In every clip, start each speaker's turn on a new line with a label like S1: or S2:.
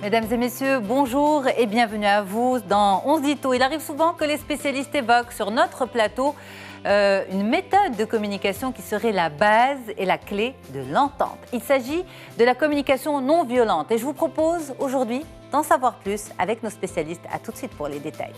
S1: Mesdames et messieurs, bonjour et bienvenue à vous dans On se dit tout. Il arrive souvent que les spécialistes évoquent sur notre plateau une méthode de communication qui serait la base et la clé de l'entente. Il s'agit de la communication non violente et je vous propose aujourd'hui d'en savoir plus avec nos spécialistes. À tout de suite pour les détails.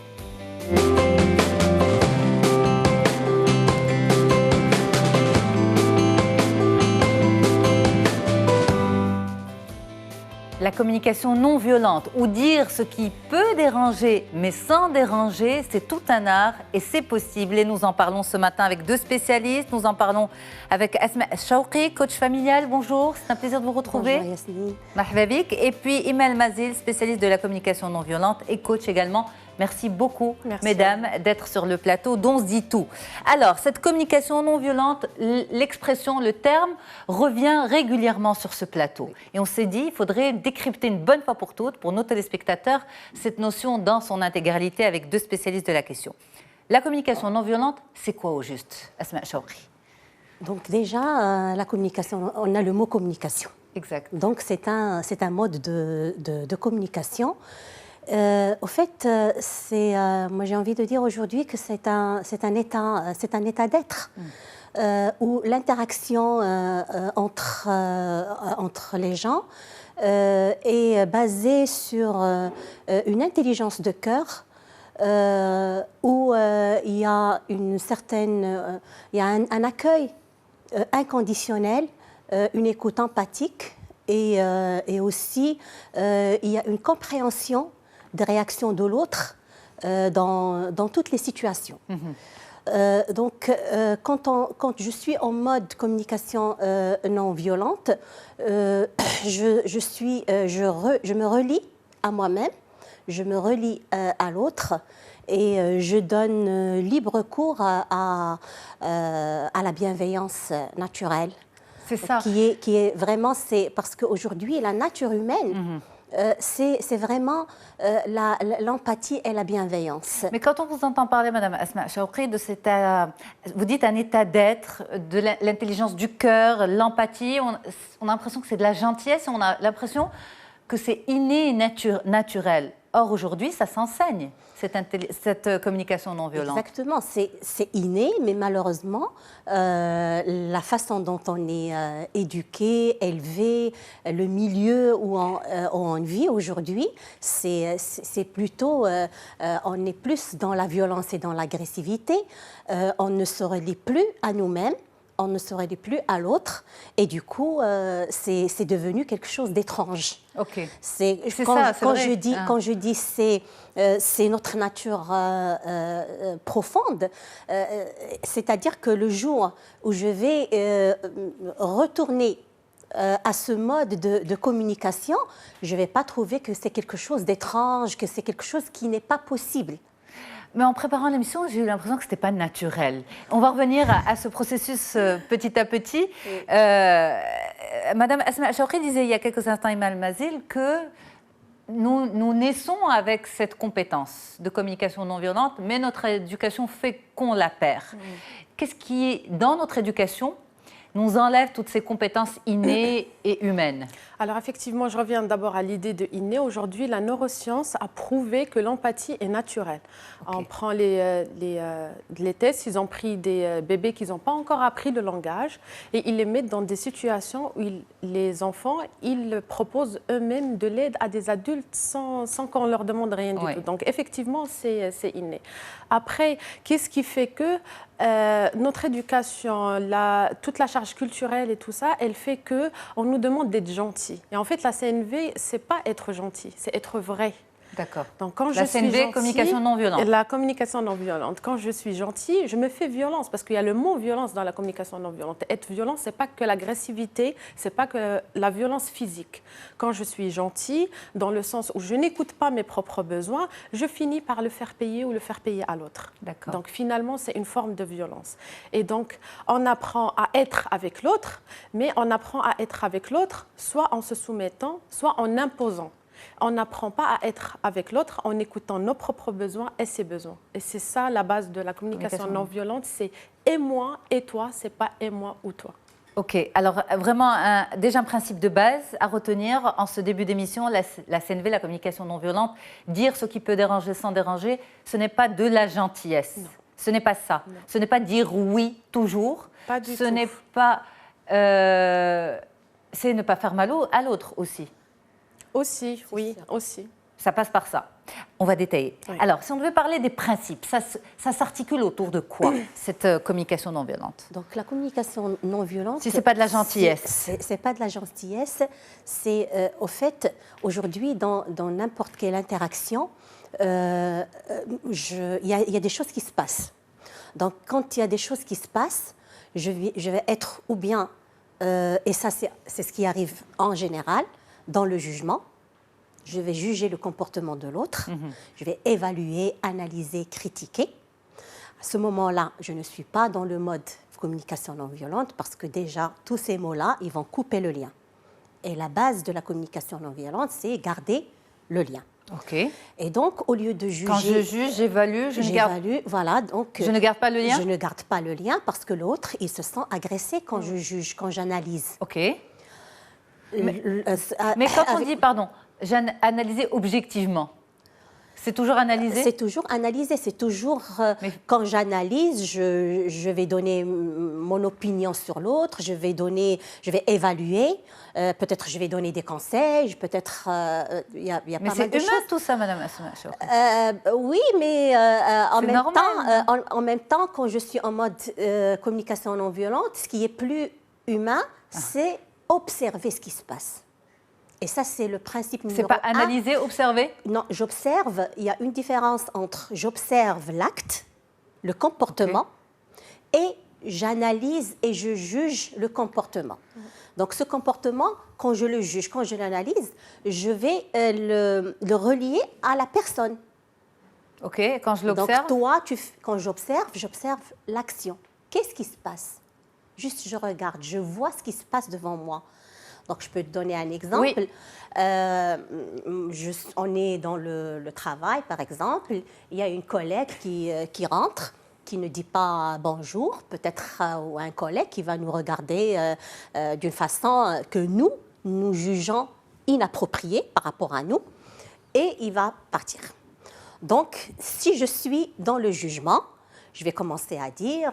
S1: La communication non violente, ou dire ce qui peut déranger, mais sans déranger, c'est tout un art et c'est possible. Et nous en parlons ce matin avec deux spécialistes. Nous en parlons avec Asma Chawqi, coach familial. Bonjour, c'est un plaisir de vous retrouver.
S2: Bonjour Yasmine.
S1: Marhaba bik. Et puis Imal Mazil, spécialiste de la communication non violente et coach également. Merci beaucoup, mesdames, d'être sur le plateau d'On se dit tout. Alors, cette communication non violente, l'expression, le terme, revient régulièrement sur ce plateau. Et on s'est dit, il faudrait décrypter une bonne fois pour toutes, pour nos téléspectateurs, cette notion dans son intégralité avec deux spécialistes de la question. La communication non violente, c'est quoi au juste, Asma Chawqi?
S2: Donc déjà, la communication, on a le mot communication.
S1: Exact.
S2: Donc c'est un mode de communication. Au fait, moi j'ai envie de dire aujourd'hui que c'est un état d'être où l'interaction entre les gens est basée sur une intelligence de cœur où il y a un accueil inconditionnel, une écoute empathique et aussi il y a une compréhension des réactions de l'autre dans toutes les situations. Donc, quand je suis en mode communication non violente, je me relie à moi-même, je me relie à l'autre et je donne libre cours à la bienveillance naturelle.
S1: C'est ça.
S2: Qui est vraiment, c'est parce qu'aujourd'hui, la nature humaine, c'est vraiment l'empathie et la bienveillance.
S1: Mais quand on vous entend parler, Madame Asma Chawqi, de vous dites un état d'être, de l'intelligence du cœur, l'empathie, on a l'impression que c'est de la gentillesse, on a l'impression que c'est inné et naturel. Or, aujourd'hui, ça s'enseigne, cette communication non violente.
S2: Exactement, c'est inné, mais malheureusement, la façon dont on est éduqué, élevé, le milieu où on vit aujourd'hui, c'est plutôt, on est plus dans la violence et dans l'agressivité. On ne se relie plus à nous-mêmes. On ne se relie plus à l'autre et du coup, c'est devenu quelque chose d'étrange.
S1: Ok.
S2: Quand je dis c'est notre nature profonde, c'est-à-dire que le jour où je vais retourner à ce mode de communication, je ne vais pas trouver que c'est quelque chose d'étrange, que c'est quelque chose qui n'est pas possible.
S1: Mais en préparant l'émission, j'ai eu l'impression que ce n'était pas naturel. On va revenir à ce processus petit à petit. Madame Asma Chawqi disait il y a quelques instants, Imal Mazil, que nous naissons avec cette compétence de communication non violente, mais notre éducation fait qu'on la perd. Qu'est-ce qui, dans notre éducation, nous enlève toutes ces compétences innées et humaines?
S3: Alors effectivement, je reviens d'abord à l'idée de inné. Aujourd'hui, la neuroscience a prouvé que l'empathie est naturelle. Okay. On prend les tests, ils ont pris des bébés qui n'ont pas encore appris le langage et ils les mettent dans des situations où les enfants, ils proposent eux-mêmes de l'aide à des adultes sans qu'on leur demande rien du tout. Donc effectivement, c'est inné. Après, qu'est-ce qui fait que notre éducation, toute la charge culturelle et tout ça, elle fait qu'on nous demande d'être gentil. Et en fait, la CNV, c'est pas être gentil, c'est être vrai.
S1: D'accord.
S3: Donc, quand
S1: la CNV, communication non violente.
S3: La communication non violente. Quand je suis gentille, je me fais violence parce qu'il y a le mot violence dans la communication non violente. Être violent, c'est pas que l'agressivité, c'est pas que la violence physique. Quand je suis gentille, dans le sens où je n'écoute pas mes propres besoins, je finis par le faire payer ou le faire payer à l'autre.
S1: D'accord.
S3: Donc finalement, c'est une forme de violence. Et donc, on apprend à être avec l'autre, mais on apprend à être avec l'autre soit en se soumettant, soit en imposant. On n'apprend pas à être avec l'autre en écoutant nos propres besoins et ses besoins. Et c'est ça la base de la communication non violente, c'est et moi et toi, c'est pas et moi ou toi.
S1: Ok, alors vraiment déjà un principe de base à retenir en ce début d'émission, la CNV, la communication non violente, dire ce qui peut déranger sans déranger, ce n'est pas de la gentillesse, non. Ce n'est pas ça, non. Ce n'est pas dire oui toujours,
S3: pas du
S1: ce
S3: tout.
S1: N'est pas, c'est ne pas faire mal à l'autre aussi.
S3: Aussi, oui, aussi.
S1: Ça passe par ça. On va détailler. Oui. Alors, si on devait parler des principes, ça s'articule autour de quoi, cette communication non violente?
S2: Donc, la communication non violente...
S1: Si ce n'est pas de la gentillesse.
S2: C'est pas de la gentillesse. C'est, au fait, aujourd'hui, dans n'importe quelle interaction, il y a des choses qui se passent. Donc, quand il y a des choses qui se passent, je vais être ou bien, et ça, c'est ce qui arrive en général, dans le jugement. Je vais juger le comportement de l'autre, je vais évaluer, analyser, critiquer. À ce moment-là, je ne suis pas dans le mode communication non violente parce que déjà, tous ces mots-là, ils vont couper le lien. Et la base de la communication non violente, c'est garder le lien.
S1: Ok.
S2: Et donc, au lieu de juger...
S1: Quand je juge, j'évalue,
S2: voilà, donc...
S1: Je ne garde pas le lien?
S2: Je ne garde pas le lien parce que l'autre, il se sent agressé quand je juge, quand j'analyse.
S1: Ok. Mais quand on dit, pardon, j'ai analysé objectivement, c'est toujours analysé?
S2: C'est toujours analysé, c'est toujours... quand j'analyse, je vais donner mon opinion sur l'autre, je vais évaluer, peut-être je vais donner des conseils, peut-être... il y a pas mal de choses.
S1: Mais c'est humain tout ça, Madame Assouma.
S2: Oui, mais en même temps, quand je suis en mode communication non violente, ce qui est plus humain, c'est observer ce qui se passe. Et ça, c'est le principe numéro 1.
S1: C'est pas analyser, observer?
S2: Non, j'observe. Il y a une différence entre j'observe l'acte, le comportement, et j'analyse et je juge le comportement. Donc, ce comportement, quand je le juge, quand je l'analyse, je vais le relier à la personne.
S1: OK, quand je l'observe?
S2: Donc, toi, quand j'observe l'action. Qu'est-ce qui se passe? Juste, je regarde, je vois ce qui se passe devant moi. Donc, je peux te donner un exemple.
S1: Oui.
S2: On est dans le travail, par exemple. Il y a une collègue qui rentre, qui ne dit pas bonjour, peut-être, ou un collègue qui va nous regarder d'une façon que nous jugeons inappropriée par rapport à nous, et il va partir. Donc, si je suis dans le jugement, je vais commencer à dire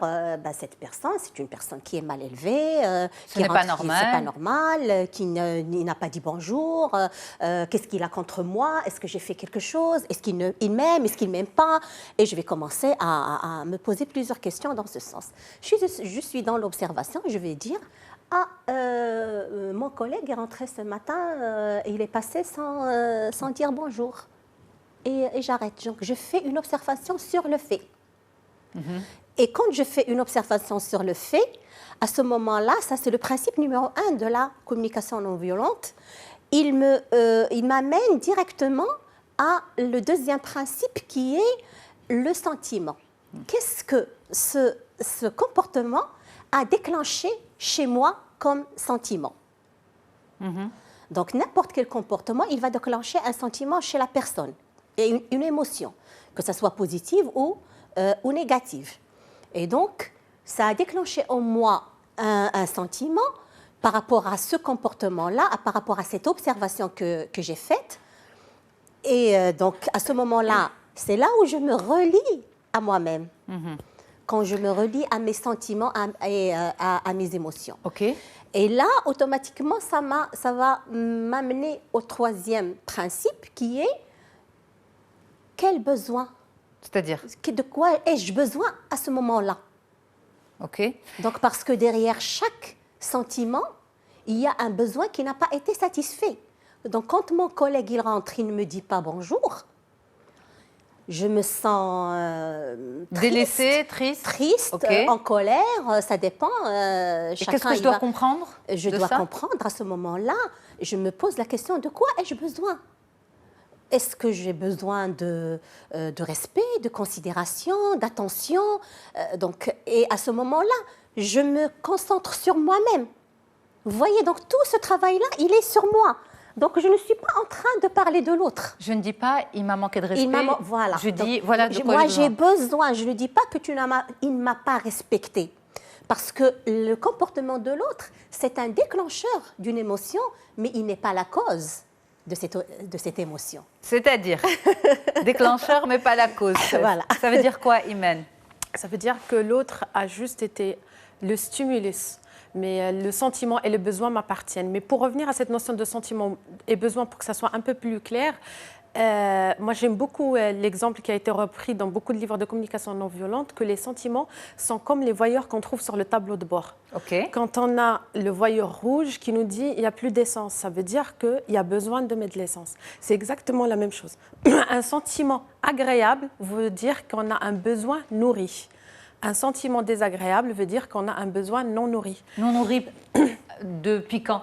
S2: cette personne, c'est une personne qui est mal élevée,
S1: ce n'est pas normal,
S2: qui n'a pas dit bonjour, qu'est-ce qu'il a contre moi, est-ce que j'ai fait quelque chose, est-ce qu'il m'aime, est-ce qu'il ne m'aime pas, et je vais commencer à me poser plusieurs questions dans ce sens. Je suis dans l'observation, je vais dire, mon collègue est rentré ce matin, et il est passé sans dire bonjour, et j'arrête. Donc je fais une observation sur le fait. Et quand je fais une observation sur le fait, à ce moment-là, ça c'est le principe numéro 1 de la communication non violente, il m'amène directement à le deuxième principe qui est le sentiment. Qu'est-ce que ce comportement a déclenché chez moi comme sentiment? Donc n'importe quel comportement, il va déclencher un sentiment chez la personne, et une émotion, que ce soit positive ou négative. Et donc, ça a déclenché en moi un sentiment par rapport à ce comportement-là, par rapport à cette observation que j'ai faite. Et donc, à ce moment-là, c'est là où je me relie à moi-même. Quand je me relie à mes sentiments et à mes émotions.
S1: Okay. Et
S2: là, automatiquement, ça va m'amener au troisième principe qui est quel besoin?
S1: C'est-à-dire?
S2: De quoi ai-je besoin à ce moment-là?
S1: OK.
S2: Donc, parce que derrière chaque sentiment, il y a un besoin qui n'a pas été satisfait. Donc, quand mon collègue il rentre, il ne me dit pas bonjour, je me sens
S1: délaissée, triste,
S2: okay. En colère, ça dépend.
S1: Et qu'est-ce que je dois comprendre?
S2: Je dois comprendre à ce moment-là. Je me pose la question, de quoi ai-je besoin? Est-ce que j'ai besoin de respect, de considération, d'attention? Et à ce moment-là, je me concentre sur moi-même. Vous voyez, donc tout ce travail-là, il est sur moi. Donc je ne suis pas en train de parler de l'autre.
S1: Je ne dis pas, il m'a manqué de respect.
S2: Voilà.
S1: Je dis, voilà de quoi
S2: moi, j'ai besoin. Je ne dis pas que il ne m'a pas respecté. Parce que le comportement de l'autre, c'est un déclencheur d'une émotion, mais il n'est pas la cause de cette émotion.
S1: C'est-à-dire, déclencheur, mais pas la cause.
S2: Voilà.
S1: Ça veut dire quoi, Imen?
S3: Ça veut dire que l'autre a juste été le stimulus. Mais le sentiment et le besoin m'appartiennent. Mais pour revenir à cette notion de sentiment et besoin, pour que ça soit un peu plus clair, moi j'aime beaucoup l'exemple qui a été repris dans beaucoup de livres de communication non violente, que les sentiments sont comme les voyeurs qu'on trouve sur le tableau de bord.
S1: Okay.
S3: Quand on a le voyeur rouge qui nous dit il n'y a plus d'essence, ça veut dire qu'il y a besoin de mettre de l'essence. C'est exactement la même chose. Un sentiment agréable veut dire qu'on a un besoin nourri. Un sentiment désagréable veut dire qu'on a un besoin non nourri.
S1: Non nourri depuis quand?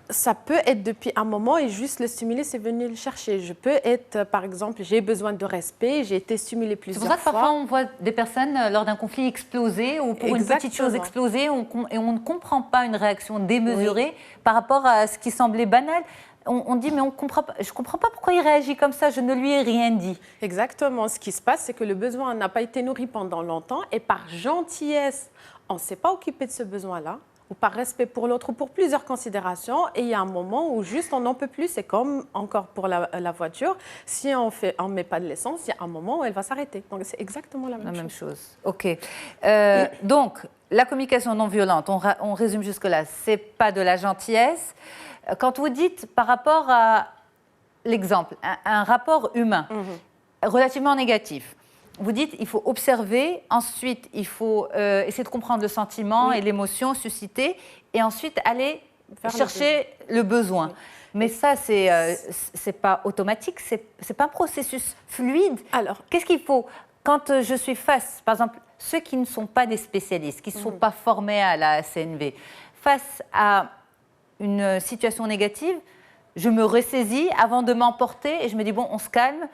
S3: Ça peut être depuis un moment et juste le stimulus est venu le chercher. Je peux être, par exemple, j'ai besoin de respect, j'ai été stimulée plusieurs fois.
S1: C'est pour ça que parfois on voit des personnes lors d'un conflit exploser ou pour une petite chose exploser et on ne comprend pas une réaction démesurée par rapport à ce qui semblait banal. On dit, mais je ne comprends pas pourquoi il réagit comme ça, je ne lui ai rien dit.
S3: Exactement. Ce qui se passe, c'est que le besoin n'a pas été nourri pendant longtemps et par gentillesse, on ne s'est pas occupé de ce besoin-là, ou par respect pour l'autre, ou pour plusieurs considérations. Et il y a un moment où juste on n'en peut plus. C'est comme encore pour la voiture. Si on ne met pas de l'essence, il y a un moment où elle va s'arrêter. Donc c'est exactement la même chose.
S1: OK. Donc, la communication non violente, on résume jusque-là, ce n'est pas de la gentillesse. Quand vous dites par rapport à l'exemple, un rapport humain relativement négatif, vous dites il faut observer, ensuite il faut essayer de comprendre le sentiment et l'émotion suscitée, et ensuite aller chercher le besoin. Mais ça, c'est pas automatique, c'est pas un processus fluide.
S3: Alors,
S1: qu'est-ce qu'il faut quand je suis face, par exemple, ceux qui ne sont pas des spécialistes, qui ne sont pas formés à la CNV, face à une situation négative, je me ressaisis avant de m'emporter et je me dis, bon, on se calme.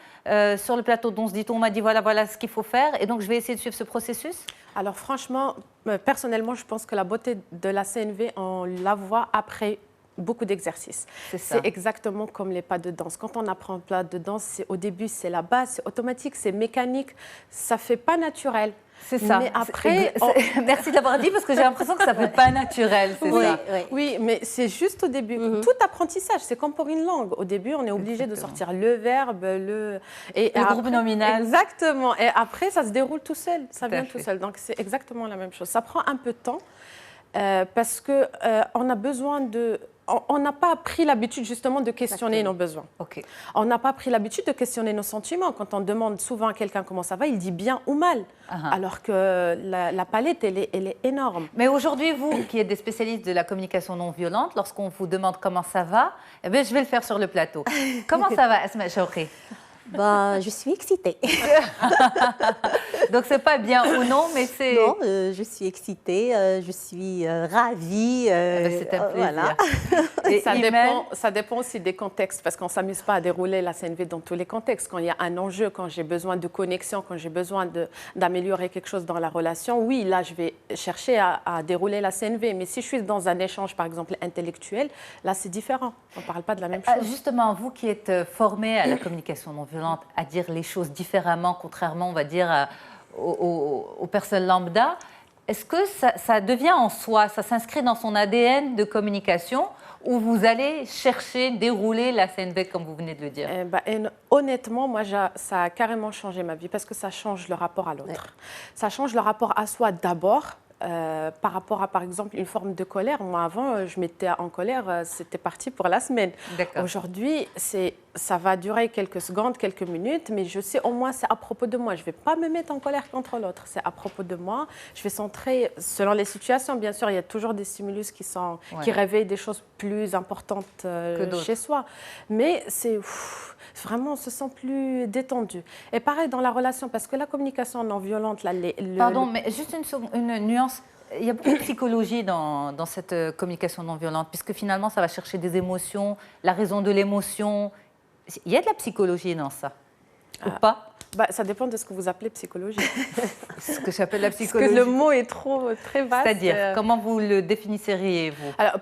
S1: Sur le plateau d'On se dit, on m'a dit, voilà ce qu'il faut faire. Et donc, je vais essayer de suivre ce processus.
S3: Alors, franchement, personnellement, je pense que la beauté de la CNV, on la voit après beaucoup d'exercices. C'est exactement comme les pas de danse. Quand on apprend un pas de danse, au début, c'est la base, c'est automatique, c'est mécanique. Ça ne fait pas naturel.
S1: C'est ça.
S3: Mais après,
S1: merci d'avoir dit parce que j'ai l'impression que ça ne fait pas naturel.
S3: Oui, mais c'est juste au début. Tout apprentissage, c'est comme pour une langue. Au début, on est obligé de sortir le verbe, le
S1: groupe nominal.
S3: Exactement. Et après, ça se déroule tout seul. Ça vient tout seul. Donc, c'est exactement la même chose. Ça prend un peu de temps parce qu'on a besoin de... On n'a pas pris l'habitude justement de questionner nos besoins. On n'a pas pris l'habitude de questionner nos sentiments. Quand on demande souvent à quelqu'un comment ça va, il dit bien ou mal. Alors que la palette, elle est énorme.
S1: Mais aujourd'hui, vous qui êtes des spécialistes de la communication non violente, lorsqu'on vous demande comment ça va, eh bien, je vais le faire sur le plateau. Comment ça va, Asma Chawri?
S2: Je suis excitée.
S1: Donc, c'est pas bien ou non, mais c'est...
S2: Non, je suis excitée, je suis ravie.
S1: C'est un plaisir. Voilà.
S3: Et ça dépend aussi des contextes, parce qu'on ne s'amuse pas à dérouler la CNV dans tous les contextes. Quand il y a un enjeu, quand j'ai besoin de connexion, quand j'ai besoin d'améliorer quelque chose dans la relation, oui, là, je vais chercher à dérouler la CNV. Mais si je suis dans un échange, par exemple, intellectuel, là, c'est différent. On ne parle pas de la même chose.
S1: Justement, vous qui êtes formé à la communication non violente, à dire les choses différemment, contrairement, on va dire, aux personnes lambda, est-ce que ça devient en soi, ça s'inscrit dans son ADN de communication, où vous allez chercher, dérouler la CNV comme vous venez de le dire?
S3: Honnêtement, moi, ça a carrément changé ma vie parce que ça change le rapport à l'autre. Ça change le rapport à soi d'abord. Par rapport à, par exemple, une forme de colère. Moi, avant, je m'étais en colère, c'était parti pour la semaine. Aujourd'hui, ça va durer quelques secondes, quelques minutes, mais je sais au moins c'est à propos de moi. Je ne vais pas me mettre en colère contre l'autre, c'est à propos de moi. Je vais centrer, selon les situations, bien sûr, il y a toujours des stimulus qui réveillent des choses plus importantes chez soi. Mais vraiment, on se sent plus détendu. Et pareil dans la relation, parce que la communication non violente...
S1: Pardon, mais juste une nuance. Il y a beaucoup de psychologie dans cette communication non violente, puisque finalement, ça va chercher des émotions, la raison de l'émotion. Il y a de la psychologie dans ça, ou pas?
S3: Ça dépend de ce que vous appelez psychologie.
S1: Ce que j'appelle la psychologie.
S3: Parce que le mot est très vaste.
S1: C'est-à-dire, comment vous le définisseriez-vous?
S3: Alors,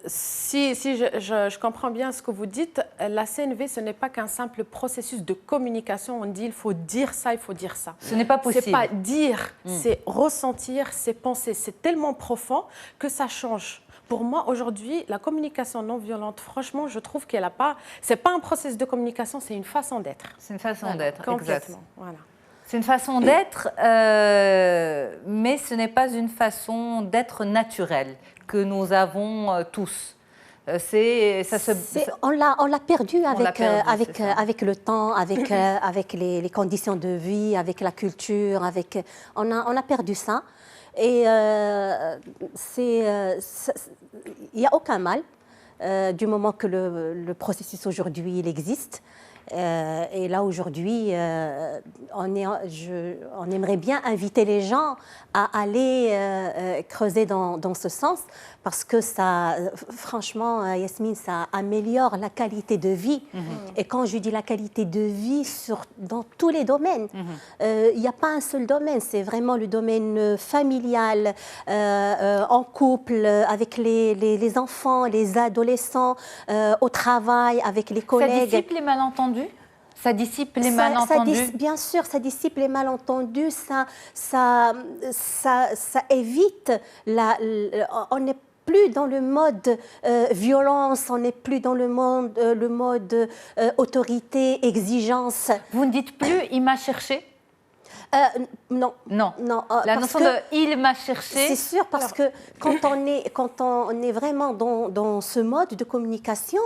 S3: si je comprends bien ce que vous dites, la CNV, ce n'est pas qu'un simple processus de communication. On dit il faut dire ça, il faut dire ça.
S1: Ce n'est pas possible.
S3: C'est pas dire, c'est ressentir, c'est penser. C'est tellement profond que ça change. Pour moi, aujourd'hui, la communication non violente, franchement, je trouve qu'elle n'a pas... C'est pas un processus de communication, c'est une façon d'être.
S1: C'est une façon d'être,
S3: complètement. Voilà.
S1: C'est une façon d'être, mais ce n'est pas une façon d'être naturelle que nous avons tous.
S2: On l'a perdu avec le temps, avec les conditions de vie, avec la culture, on a perdu ça. Et il n'y a aucun mal du moment que le processus aujourd'hui il existe. Et là, aujourd'hui, on aimerait bien inviter les gens à aller creuser dans ce sens parce que ça, franchement, Yasmine, ça améliore la qualité de vie. Et quand je dis la qualité de vie, dans tous les domaines, il n'y a pas un seul domaine, c'est vraiment le domaine familial, en couple, avec les enfants, les adolescents, au travail, avec les collègues.
S1: Ça dissipe les malentendus? Ça dissipe les malentendus?
S2: Bien sûr, ça dissipe les malentendus, ça évite on n'est plus dans le mode violence, on n'est plus dans le mode autorité, exigence.
S1: Vous ne dites plus « il m'a cherché »
S2: Non.
S1: La notion de « il m'a cherché ».
S2: C'est sûr, parce que quand on est vraiment dans ce mode de communication,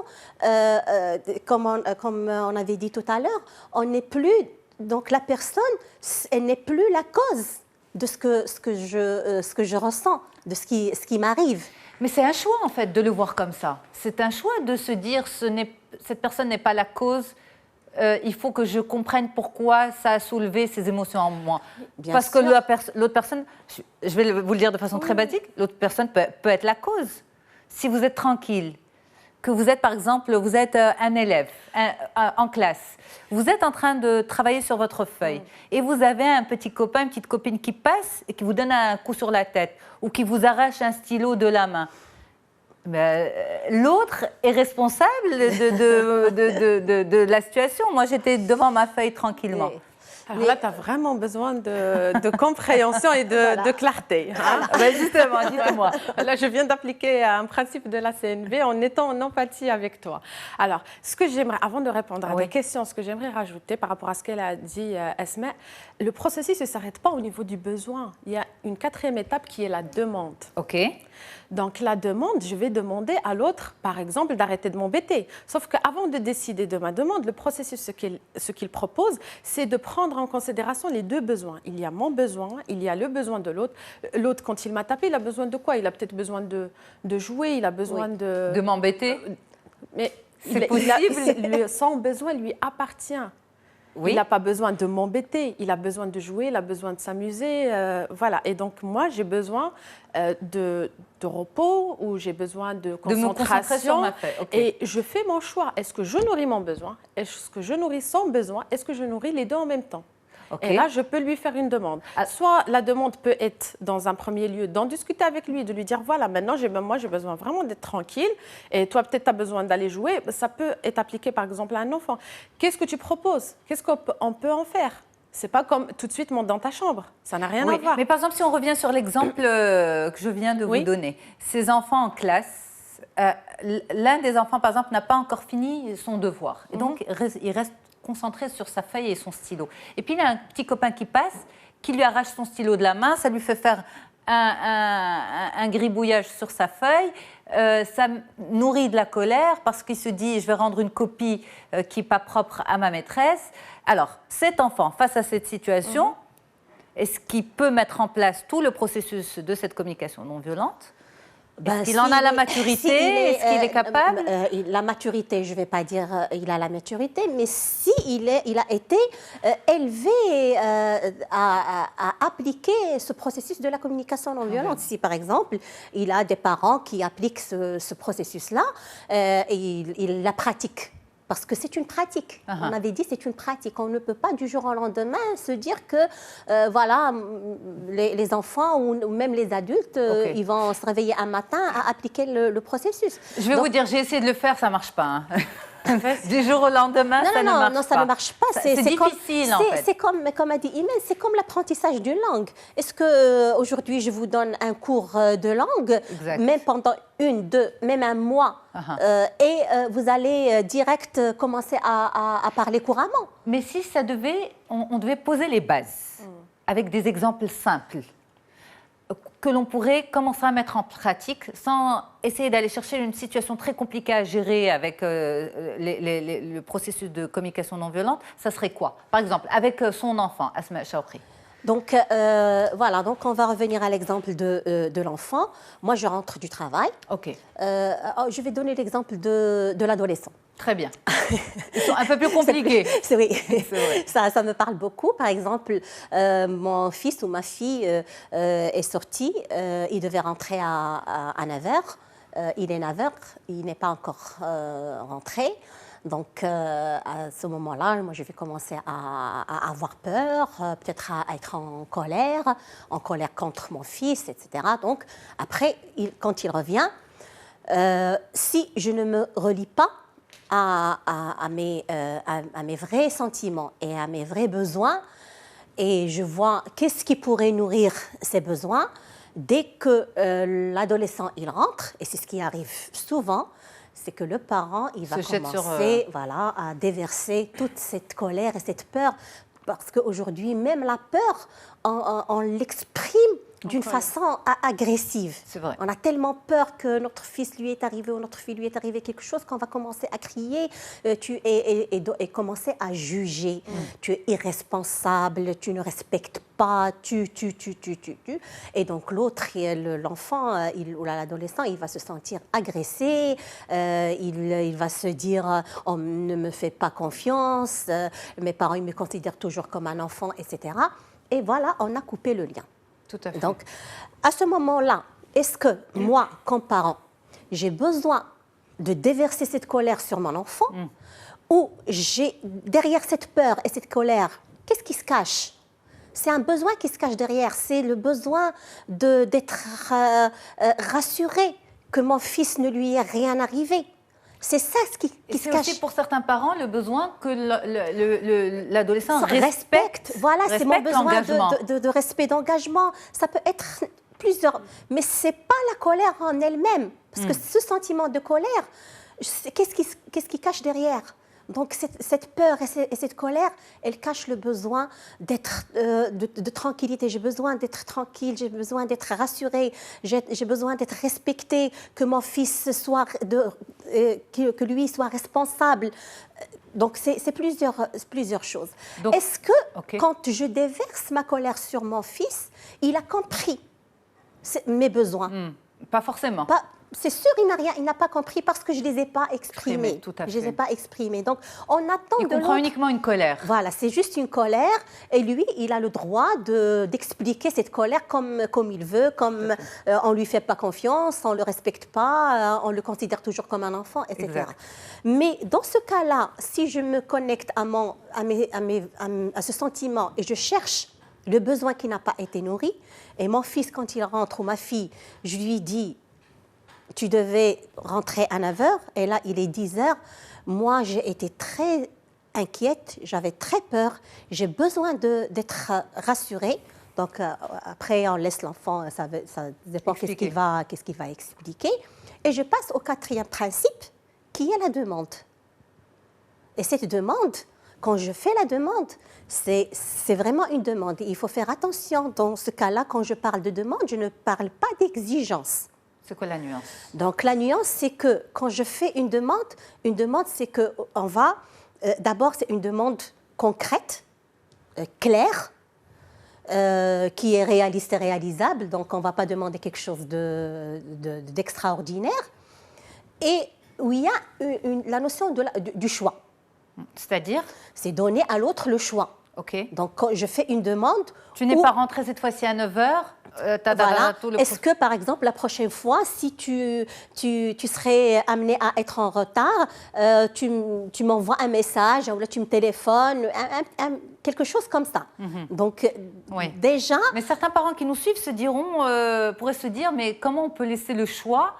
S2: comme on avait dit tout à l'heure, on n'est plus, donc la personne, elle n'est plus la cause de ce que je ressens, de ce qui m'arrive.
S1: Mais c'est un choix, en fait, de le voir comme ça. C'est un choix de se dire cette personne n'est pas la cause. Il faut que je comprenne pourquoi ça a soulevé ces émotions en moi. Parce que l'autre personne, je vais vous le dire de façon très basique, l'autre personne peut être la cause. Si vous êtes tranquille, que vous êtes, par exemple, vous êtes un élève en classe, vous êtes en train de travailler sur votre feuille et vous avez un petit copain, une petite copine qui passe et qui vous donne un coup sur la tête ou qui vous arrache un stylo de la main. L'autre est responsable de la situation. Moi, j'étais devant ma feuille tranquillement.
S3: Alors là, tu as vraiment besoin de compréhension et de clarté. Hein?
S1: Justement, dites-moi.
S3: Là, je viens d'appliquer un principe de la CNV en étant en empathie avec toi. Alors, ce que j'aimerais, avant de répondre à la question, ce que j'aimerais rajouter par rapport à ce qu'elle a dit, Esma, le processus ne s'arrête pas au niveau du besoin. Il y a une quatrième étape qui est la demande.
S1: OK.
S3: Donc, la demande, je vais demander à l'autre, par exemple, d'arrêter de m'embêter. Sauf qu'avant de décider de ma demande, le processus, ce qu'il propose, c'est de prendre en considération les deux besoins. Il y a mon besoin, il y a le besoin de l'autre. L'autre, quand il m'a tapé, il a besoin de quoi? Il a peut-être besoin de jouer, il a besoin de...
S1: De m'embêter?
S3: Mais
S1: c'est possible.
S3: Son besoin lui appartient.
S1: Oui.
S3: Il n'a pas besoin de m'embêter, il a besoin de jouer, il a besoin de s'amuser. Voilà. Et donc, moi, j'ai besoin de repos ou j'ai besoin de concentration.
S1: De me concentrer sur ma feuille.
S3: Et je fais mon choix. Est-ce que je nourris mon besoin? Est-ce que je nourris son besoin? Est-ce que je nourris les deux en même temps? Et là, je peux lui faire une demande. Soit la demande peut être, dans un premier lieu, d'en discuter avec lui, de lui dire, voilà, maintenant, moi, j'ai besoin vraiment d'être tranquille. Et toi, peut-être, tu as besoin d'aller jouer. Ça peut être appliqué, par exemple, à un enfant. Qu'est-ce que tu proposes? Qu'est-ce qu'on peut en faire? C'est pas comme tout de suite monte dans ta chambre. Ça n'a rien à voir.
S1: Mais par exemple, si on revient sur l'exemple que je viens de vous donner, ces enfants en classe, l'un des enfants, par exemple, n'a pas encore fini son devoir. Et donc, il reste concentré sur sa feuille et son stylo. Et puis, il y a un petit copain qui passe, qui lui arrache son stylo de la main, ça lui fait faire un gribouillage sur sa feuille, ça nourrit de la colère parce qu'il se dit « je vais rendre une copie qui n'est pas propre à ma maîtresse ». Alors, cet enfant, face à cette situation, est-ce qu'il peut mettre en place tout le processus de cette communication non violente ? Est-ce qu'il en a la maturité? Est-ce qu'il est capable?
S2: La maturité, je ne vais pas dire il a la maturité, mais si il a été élevé à appliquer ce processus de la communication non violente. Si, par exemple, il a des parents qui appliquent ce processus-là et il la pratique. parce que c'est une pratique. On avait dit c'est une pratique. On ne peut pas du jour au lendemain se dire que voilà, les enfants ou même les adultes, ils vont se réveiller un matin à appliquer le processus.
S1: Je vais vous dire, j'ai essayé de le faire, ça ne marche pas. Du jour au lendemain, ça ne marche pas.
S2: Non, ça ne marche pas.
S1: C'est difficile, en fait.
S2: C'est comme a dit Imen, c'est comme l'apprentissage d'une langue. Est-ce qu'aujourd'hui, je vous donne un cours de langue, même pendant 1, 2, même un mois, et vous allez direct commencer à parler couramment?
S1: Mais si ça devait, on devait poser les bases, avec des exemples simples, que l'on pourrait commencer à mettre en pratique sans essayer d'aller chercher une situation très compliquée à gérer avec le processus de communication non violente, ça serait quoi? Par exemple, avec son enfant, Asma Chaoukri.
S2: Donc, voilà, donc on va revenir à l'exemple de l'enfant. Moi, je rentre du travail.
S1: OK.
S2: Je vais donner l'exemple de l'adolescent.
S1: Très bien. Ils sont un peu plus compliqués.
S2: Oui, ça me parle beaucoup. Par exemple, mon fils ou ma fille est sorti. Il devait rentrer à 9h. Il est 9h. Il n'est pas encore rentré. Donc, à ce moment-là, moi, je vais commencer à avoir peur, peut-être à être en colère contre mon fils, etc. Donc, après, quand il revient, si je ne me relie pas à mes vrais sentiments et à mes vrais besoins, et je vois qu'est-ce qui pourrait nourrir ces besoins, dès que l'adolescent il rentre, et c'est ce qui arrive souvent, c'est que le parent il va commencer voilà, à déverser toute cette colère et cette peur, parce qu'aujourd'hui même la peur, on l'exprime d'une façon agressive.
S1: C'est vrai.
S2: On a tellement peur que notre fils lui est arrivé ou notre fille lui est arrivé quelque chose qu'on va commencer à crier et commencer à juger. Tu es irresponsable, tu ne respectes pas, tu. Et donc l'autre, l'enfant ou l'adolescent, il va se sentir agressé, il va se dire on ne me fait pas confiance, mes parents ils me considèrent toujours comme un enfant, etc. Et voilà, on a coupé le lien.
S1: Tout à fait.
S2: Donc, à ce moment-là, est-ce que moi, comme parent, j'ai besoin de déverser cette colère sur mon enfant ou derrière cette peur et cette colère, qu'est-ce qui se cache? C'est un besoin qui se cache derrière, c'est le besoin d'être rassuré que mon fils ne lui est rien arrivé. C'est ça ce qui se cache.
S1: C'est aussi pour certains parents le besoin que l'adolescent respecte.
S2: Voilà, c'est mon besoin de respect, d'engagement. Ça peut être plusieurs, mais c'est pas la colère en elle-même, parce que ce sentiment de colère, qu'est-ce qui cache derrière? Donc cette peur et cette colère, elle cache le besoin d'être de tranquillité. J'ai besoin d'être tranquille, j'ai besoin d'être rassurée, j'ai besoin d'être respectée, que mon fils soit que lui soit responsable. Donc c'est plusieurs choses. Est-ce que quand je déverse ma colère sur mon fils, il a compris mes besoins?
S1: Pas forcément.
S2: C'est sûr, il n'a pas compris parce que je ne les ai pas exprimés.
S1: Tout à fait.
S2: Je ne les ai pas exprimés. Donc, on attend de l'autre.
S1: Il comprend uniquement une colère.
S2: Voilà, c'est juste une colère. Et lui, il a le droit d'expliquer cette colère comme il veut, comme on ne lui fait pas confiance, on ne le respecte pas, on le considère toujours comme un enfant, etc.
S1: Exact.
S2: Mais dans ce cas-là, si je me connecte à ce sentiment et je cherche le besoin qui n'a pas été nourri, et mon fils, quand il rentre, ou ma fille, je lui dis, tu devais rentrer à 9h, et là, il est 10h. Moi, j'ai été très inquiète, j'avais très peur, j'ai besoin d'être rassurée. Donc, après, on laisse l'enfant, ça dépend qu'est-ce qu'il va expliquer. Et je passe au 4e principe, qui est la demande. Et cette demande, quand je fais la demande, c'est vraiment une demande. Il faut faire attention, dans ce cas-là, quand je parle de demande, je ne parle pas d'exigence.
S1: C'est quoi la nuance?
S2: Donc, la nuance, c'est que quand je fais une demande, c'est qu'on va... D'abord, c'est une demande concrète, claire, qui est réaliste et réalisable. Donc, on ne va pas demander quelque chose d'extraordinaire. Et où il y a la notion du choix.
S1: C'est-à-dire?
S2: C'est donner à l'autre le choix.
S1: OK.
S2: Donc, quand je fais une demande...
S1: Tu n'es pas rentrée cette fois-ci à 9h,
S2: Voilà. Est-ce que, par exemple, la prochaine fois, si tu serais amené à être en retard, tu m'envoies un message ou là, tu me téléphones, quelque chose comme ça. Donc, déjà...
S1: Mais certains parents qui nous suivent pourraient se dire, mais comment on peut laisser le choix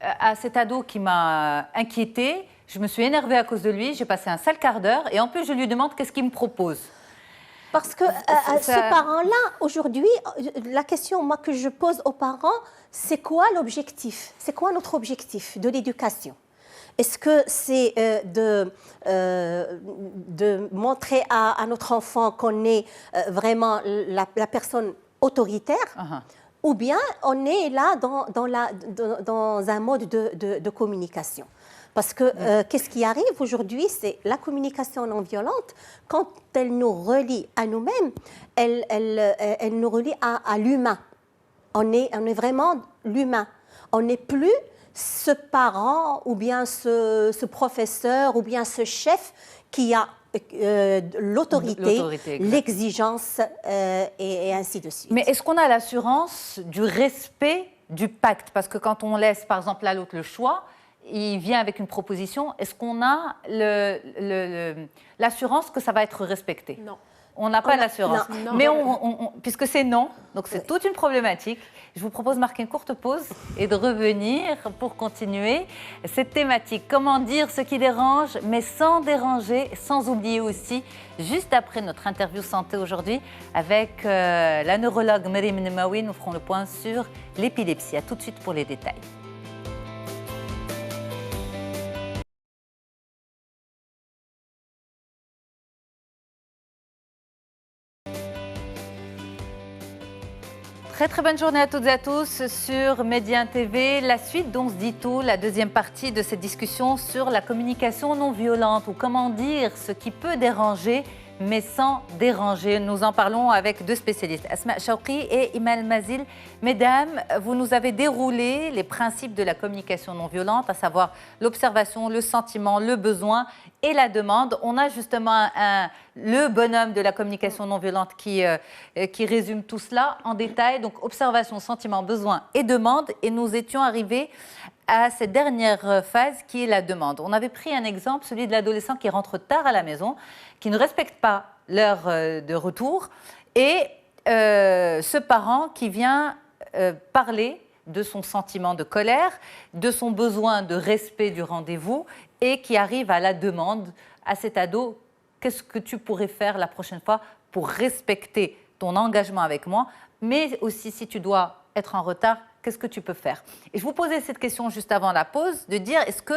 S1: à cet ado qui m'a inquiétée? Je me suis énervée à cause de lui, j'ai passé un sale quart d'heure et en plus, je lui demande qu'est-ce qu'il me propose.
S2: Parce que ce parent-là, aujourd'hui, la question moi, que je pose aux parents, c'est quoi l'objectif? C'est quoi notre objectif de l'éducation? Est-ce que c'est de montrer à notre enfant qu'on est vraiment la personne autoritaire ou bien on est là dans un mode de communication? Parce que qu'est-ce qui arrive aujourd'hui, c'est la communication non violente, quand elle nous relie à nous-mêmes, elle nous relie à l'humain. On est vraiment l'humain. On n'est plus ce parent ou bien ce professeur ou bien ce chef qui a l'autorité, l'exigence et ainsi de suite.
S1: Mais est-ce qu'on a l'assurance du respect du pacte? Parce que quand on laisse par exemple à l'autre le choix, il vient avec une proposition, est-ce qu'on a l'assurance que ça va être respecté?
S3: Non.
S1: On n'a pas l'assurance. Mais puisque c'est non, donc c'est toute une problématique. Je vous propose de marquer une courte pause et de revenir pour continuer cette thématique. Comment dire ce qui dérange, mais sans déranger, sans oublier aussi, juste après notre interview santé aujourd'hui, avec la neurologue Meriem Nemaoui, nous ferons le point sur l'épilepsie. À tout de suite pour les détails. Très très bonne journée à toutes et à tous sur Média TV. La suite d'On se dit tout, la deuxième partie de cette discussion sur la communication non violente ou comment dire ce qui peut déranger mais sans déranger. Nous en parlons avec deux spécialistes, Asma Chawki et Imelmazil Mazil. Mesdames, vous nous avez déroulé les principes de la communication non violente, à savoir l'observation, le sentiment, le besoin et la demande. On a justement le bonhomme de la communication non violente qui résume tout cela en détail. Donc observation, sentiment, besoin et demande. Et nous étions arrivés à cette dernière phase qui est la demande. On avait pris un exemple, celui de l'adolescent qui rentre tard à la maison, qui ne respecte pas l'heure de retour, et ce parent qui vient parler de son sentiment de colère, de son besoin de respect du rendez-vous, et qui arrive à la demande à cet ado, qu'est-ce que tu pourrais faire la prochaine fois pour respecter ton engagement avec moi, mais aussi si tu dois être en retard, qu'est-ce que tu peux faire? Et je vous posais cette question juste avant la pause, de dire, est-ce que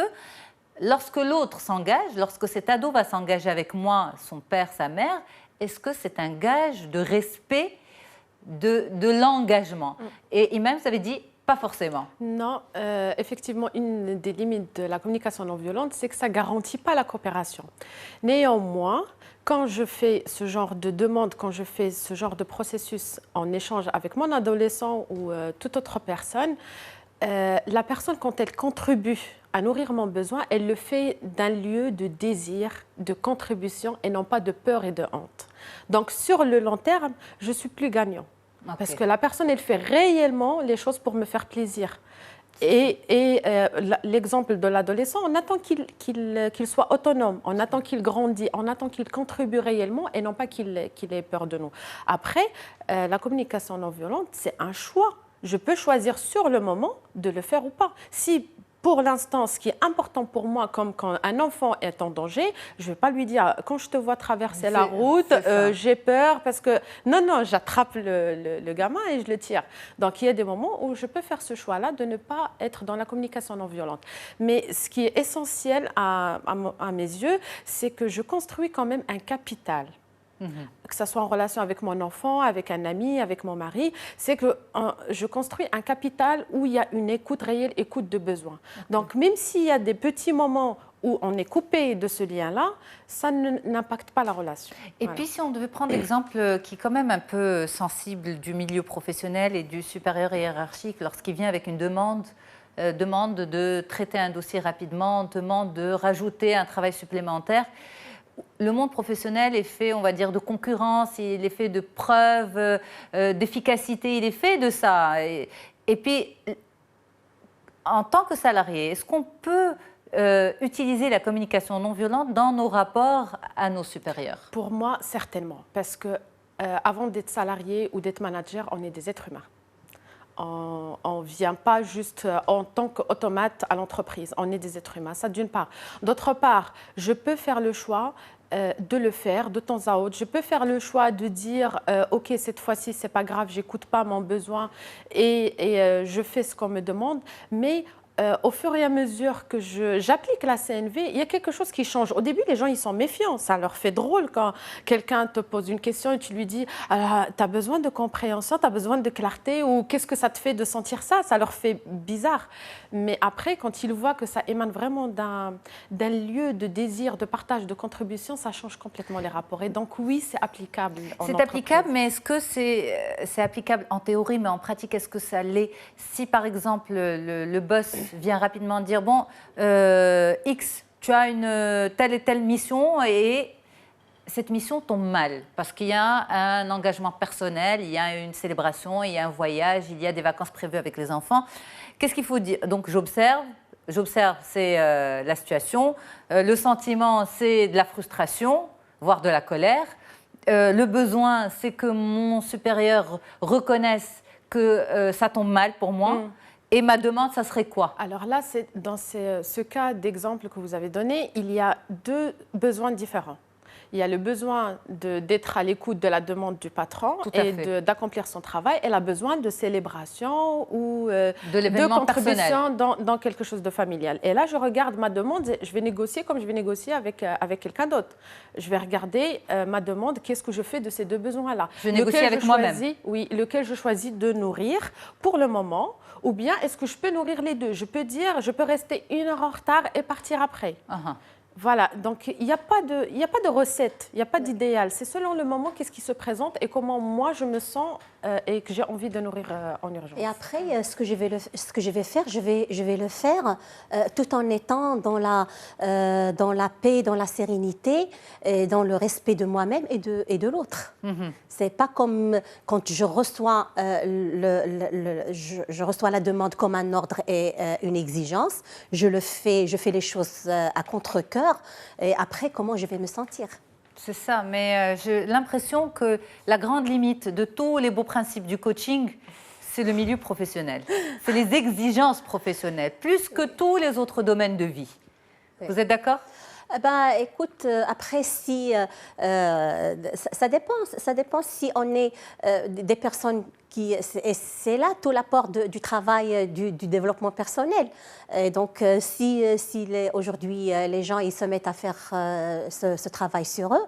S1: lorsque l'autre s'engage, lorsque cet ado va s'engager avec moi, son père, sa mère, est-ce que c'est un gage de respect de l'engagement? Et même, vous avez dit, pas forcément.
S3: Non, effectivement, une des limites de la communication non violente, c'est que ça ne garantit pas la coopération. Néanmoins, quand je fais ce genre de demande, quand je fais ce genre de processus en échange avec mon adolescent ou toute autre personne, la personne, quand elle contribue à nourrir mon besoin, elle le fait d'un lieu de désir, de contribution et non pas de peur et de honte. Donc, sur le long terme, je suis plus gagnant. Okay. Parce que la personne, elle fait réellement les choses pour me faire plaisir. Et l'exemple de l'adolescent, on attend qu'il soit autonome, on attend qu'il grandisse, on attend qu'il contribue réellement et non pas qu'il ait peur de nous. Après, la communication non violente, c'est un choix. Je peux choisir sur le moment de le faire ou pas. Si pour l'instant, ce qui est important pour moi, comme quand un enfant est en danger, je ne vais pas lui dire, quand je te vois traverser la route, j'ai peur parce que... Non, j'attrape le gamin et je le tire. Donc, il y a des moments où je peux faire ce choix-là de ne pas être dans la communication non violente. Mais ce qui est essentiel à mes yeux, c'est que je construis quand même un capital. Que ce soit en relation avec mon enfant, avec un ami, avec mon mari, c'est que je construis un capital où il y a une écoute réelle, écoute de besoin. Donc, même s'il y a des petits moments où on est coupé de ce lien-là, ça n'impacte pas la relation.
S1: Et puis, si on devait prendre l'exemple qui est quand même un peu sensible du milieu professionnel et du supérieur hiérarchique, lorsqu'il vient avec une demande de traiter un dossier rapidement, demande de rajouter un travail supplémentaire, le monde professionnel est fait, on va dire, de concurrence, il est fait de preuves, d'efficacité, il est fait de ça. Et puis, en tant que salarié, est-ce qu'on peut utiliser la communication non violente dans nos rapports à nos supérieurs?
S3: Pour moi, certainement. Parce que avant d'être salarié ou d'être manager, on est des êtres humains. On ne vient pas juste en tant qu'automate à l'entreprise. On est des êtres humains, ça d'une part. D'autre part, je peux faire le choix de le faire de temps à autre. Je peux faire le choix de dire OK, cette fois-ci, c'est pas grave, j'écoute pas mon besoin et je fais ce qu'on me demande. Mais au fur et à mesure que j'applique la CNV, il y a quelque chose qui change. Au début, les gens ils sont méfiants. Ça leur fait drôle quand quelqu'un te pose une question et tu lui dis « tu as besoin de compréhension, tu as besoin de clarté » ou « qu'est-ce que ça te fait de sentir ça ?» Ça leur fait bizarre. Mais après, quand ils voient que ça émane vraiment d'un lieu de désir, de partage, de contribution, ça change complètement les rapports. Et donc oui, c'est applicable en entreprise.
S1: C'est applicable, mais est-ce que c'est applicable en théorie, mais en pratique, est-ce que ça l'est? Si par exemple le boss vient rapidement dire « bon, X, tu as une telle et telle mission et cette mission tombe mal parce qu'il y a un engagement personnel, il y a une célébration, il y a un voyage, il y a des vacances prévues avec les enfants. Qu'est-ce qu'il faut dire? Donc j'observe, c'est la situation. Le sentiment, c'est de la frustration, voire de la colère. Le besoin, c'est que mon supérieur reconnaisse que ça tombe mal pour moi. Et ma demande, ça serait quoi?
S3: Alors là, dans ce cas d'exemple que vous avez donné, il y a deux besoins différents. Il y a le besoin d'être à l'écoute de la demande du patron et d'accomplir son travail. Elle a besoin de célébration ou de contribution dans quelque chose de familial. Et là, je regarde ma demande, je vais négocier comme je vais négocier avec quelqu'un d'autre. Je vais regarder ma demande, qu'est-ce que je fais de ces deux besoins-là.
S1: Je négocie avec moi-même.
S3: Oui, lequel je choisis de nourrir pour le moment. Ou bien, est-ce que je peux nourrir les deux? Je peux dire, je peux rester 1 heure en retard et partir après. Voilà, donc il n'y a pas de recette, il n'y a pas d'idéal. C'est selon le moment, qu'est-ce qui se présente et comment moi je me sens et que j'ai envie de nourrir en urgence.
S2: Et après, ce que je vais faire, je vais le faire tout en étant dans la paix, dans la sérénité, et dans le respect de moi-même et de l'autre. C'est pas comme quand je reçois je reçois la demande comme un ordre et une exigence. Je fais les choses à contre-cœur. Et après, comment je vais me sentir?
S1: C'est ça, mais j'ai l'impression que la grande limite de tous les beaux principes du coaching, c'est le milieu professionnel. C'est les exigences professionnelles, plus que tous les autres domaines de vie. Vous êtes d'accord?
S2: Écoute, après, si ça dépend si on est des personnes qui... C'est là tout l'apport du travail du développement personnel. Et donc, si aujourd'hui les gens ils se mettent à faire ce travail sur eux,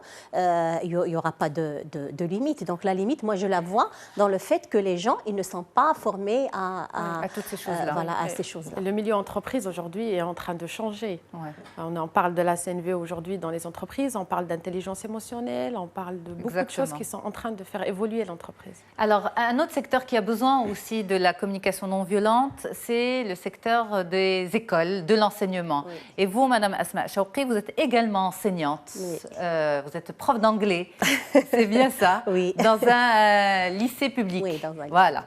S2: il n'y aura pas de limite. Donc, la limite, moi, je la vois dans le fait que les gens ils ne sont pas formés à
S1: toutes ces choses-là.
S2: à ces choses-là.
S3: Le milieu entreprise aujourd'hui est en train de changer. On en parle de la CNV aujourd'hui dans les entreprises, on parle d'intelligence émotionnelle, on parle de beaucoup de choses qui sont en train de faire évoluer l'entreprise.
S1: Alors, un autre secteur qui a besoin aussi de la communication non violente, c'est le secteur des écoles, de l'enseignement. Et vous, Madame Asma Chawqi, vous êtes également enseignante. Vous êtes prof d'anglais, c'est bien ça? Dans un lycée public.
S2: Oui, dans un lycée.
S1: Voilà.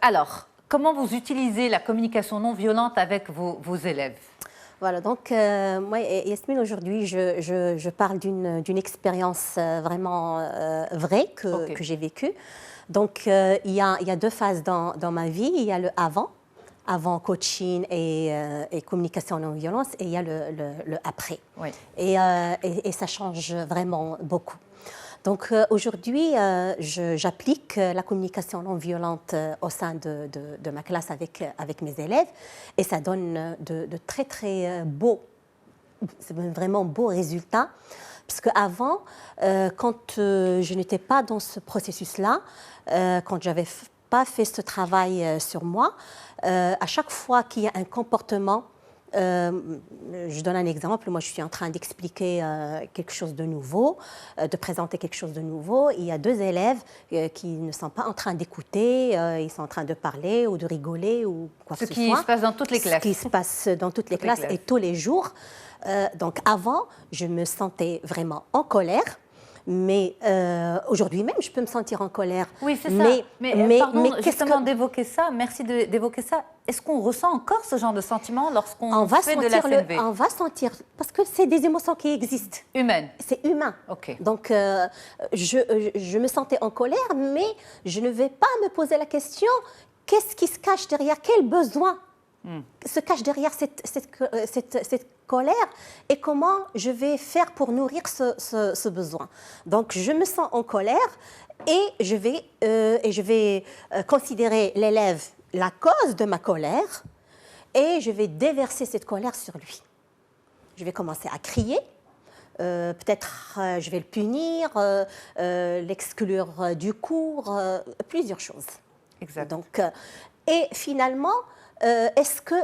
S1: Alors, comment vous utilisez la communication non violente avec vos élèves?
S2: Voilà, donc moi, Yasmine, aujourd'hui, je parle d'une expérience vraiment vraie que j'ai vécue. Donc, il y a deux phases dans ma vie. Il y a le avant coaching et communication non violence, et il y a le après. Et ça change vraiment beaucoup. Donc aujourd'hui, j'applique la communication non violente au sein de ma classe avec mes élèves, et ça donne de très très beaux, vraiment beaux résultats. Parce qu'avant, quand je n'étais pas dans ce processus-là, quand je n'avais pas fait ce travail sur moi, à chaque fois qu'il y a un comportement je donne un exemple. Moi, je suis en train d'expliquer quelque chose de nouveau, de présenter quelque chose de nouveau. Il y a deux élèves qui ne sont pas en train d'écouter, ils sont en train de parler ou de rigoler ou quoi que ce soit.
S1: Ce qui se passe dans toutes les classes.
S2: Ce qui se passe dans toutes les classes et tous les jours. Donc avant, je me sentais vraiment en colère. Mais aujourd'hui même, je peux me sentir en colère.
S1: Oui, c'est ça. Mais pardon, justement d'évoquer ça, merci d'évoquer ça. Est-ce qu'on ressent encore ce genre de sentiment lorsqu'on fait de la CNV?
S2: On va sentir, parce que c'est des émotions qui existent.
S1: Humaines.
S2: C'est humain.
S1: Ok.
S2: Donc, je me sentais en colère, mais je ne vais pas me poser la question, qu'est-ce qui se cache derrière? Quel besoin se cache derrière cette colère et comment je vais faire pour nourrir ce besoin. Donc, je me sens en colère et je vais considérer l'élève la cause de ma colère et je vais déverser cette colère sur lui. Je vais commencer à crier. Peut-être je vais le punir, l'exclure du cours, plusieurs choses.
S1: Exact.
S2: Donc, et finalement, est-ce que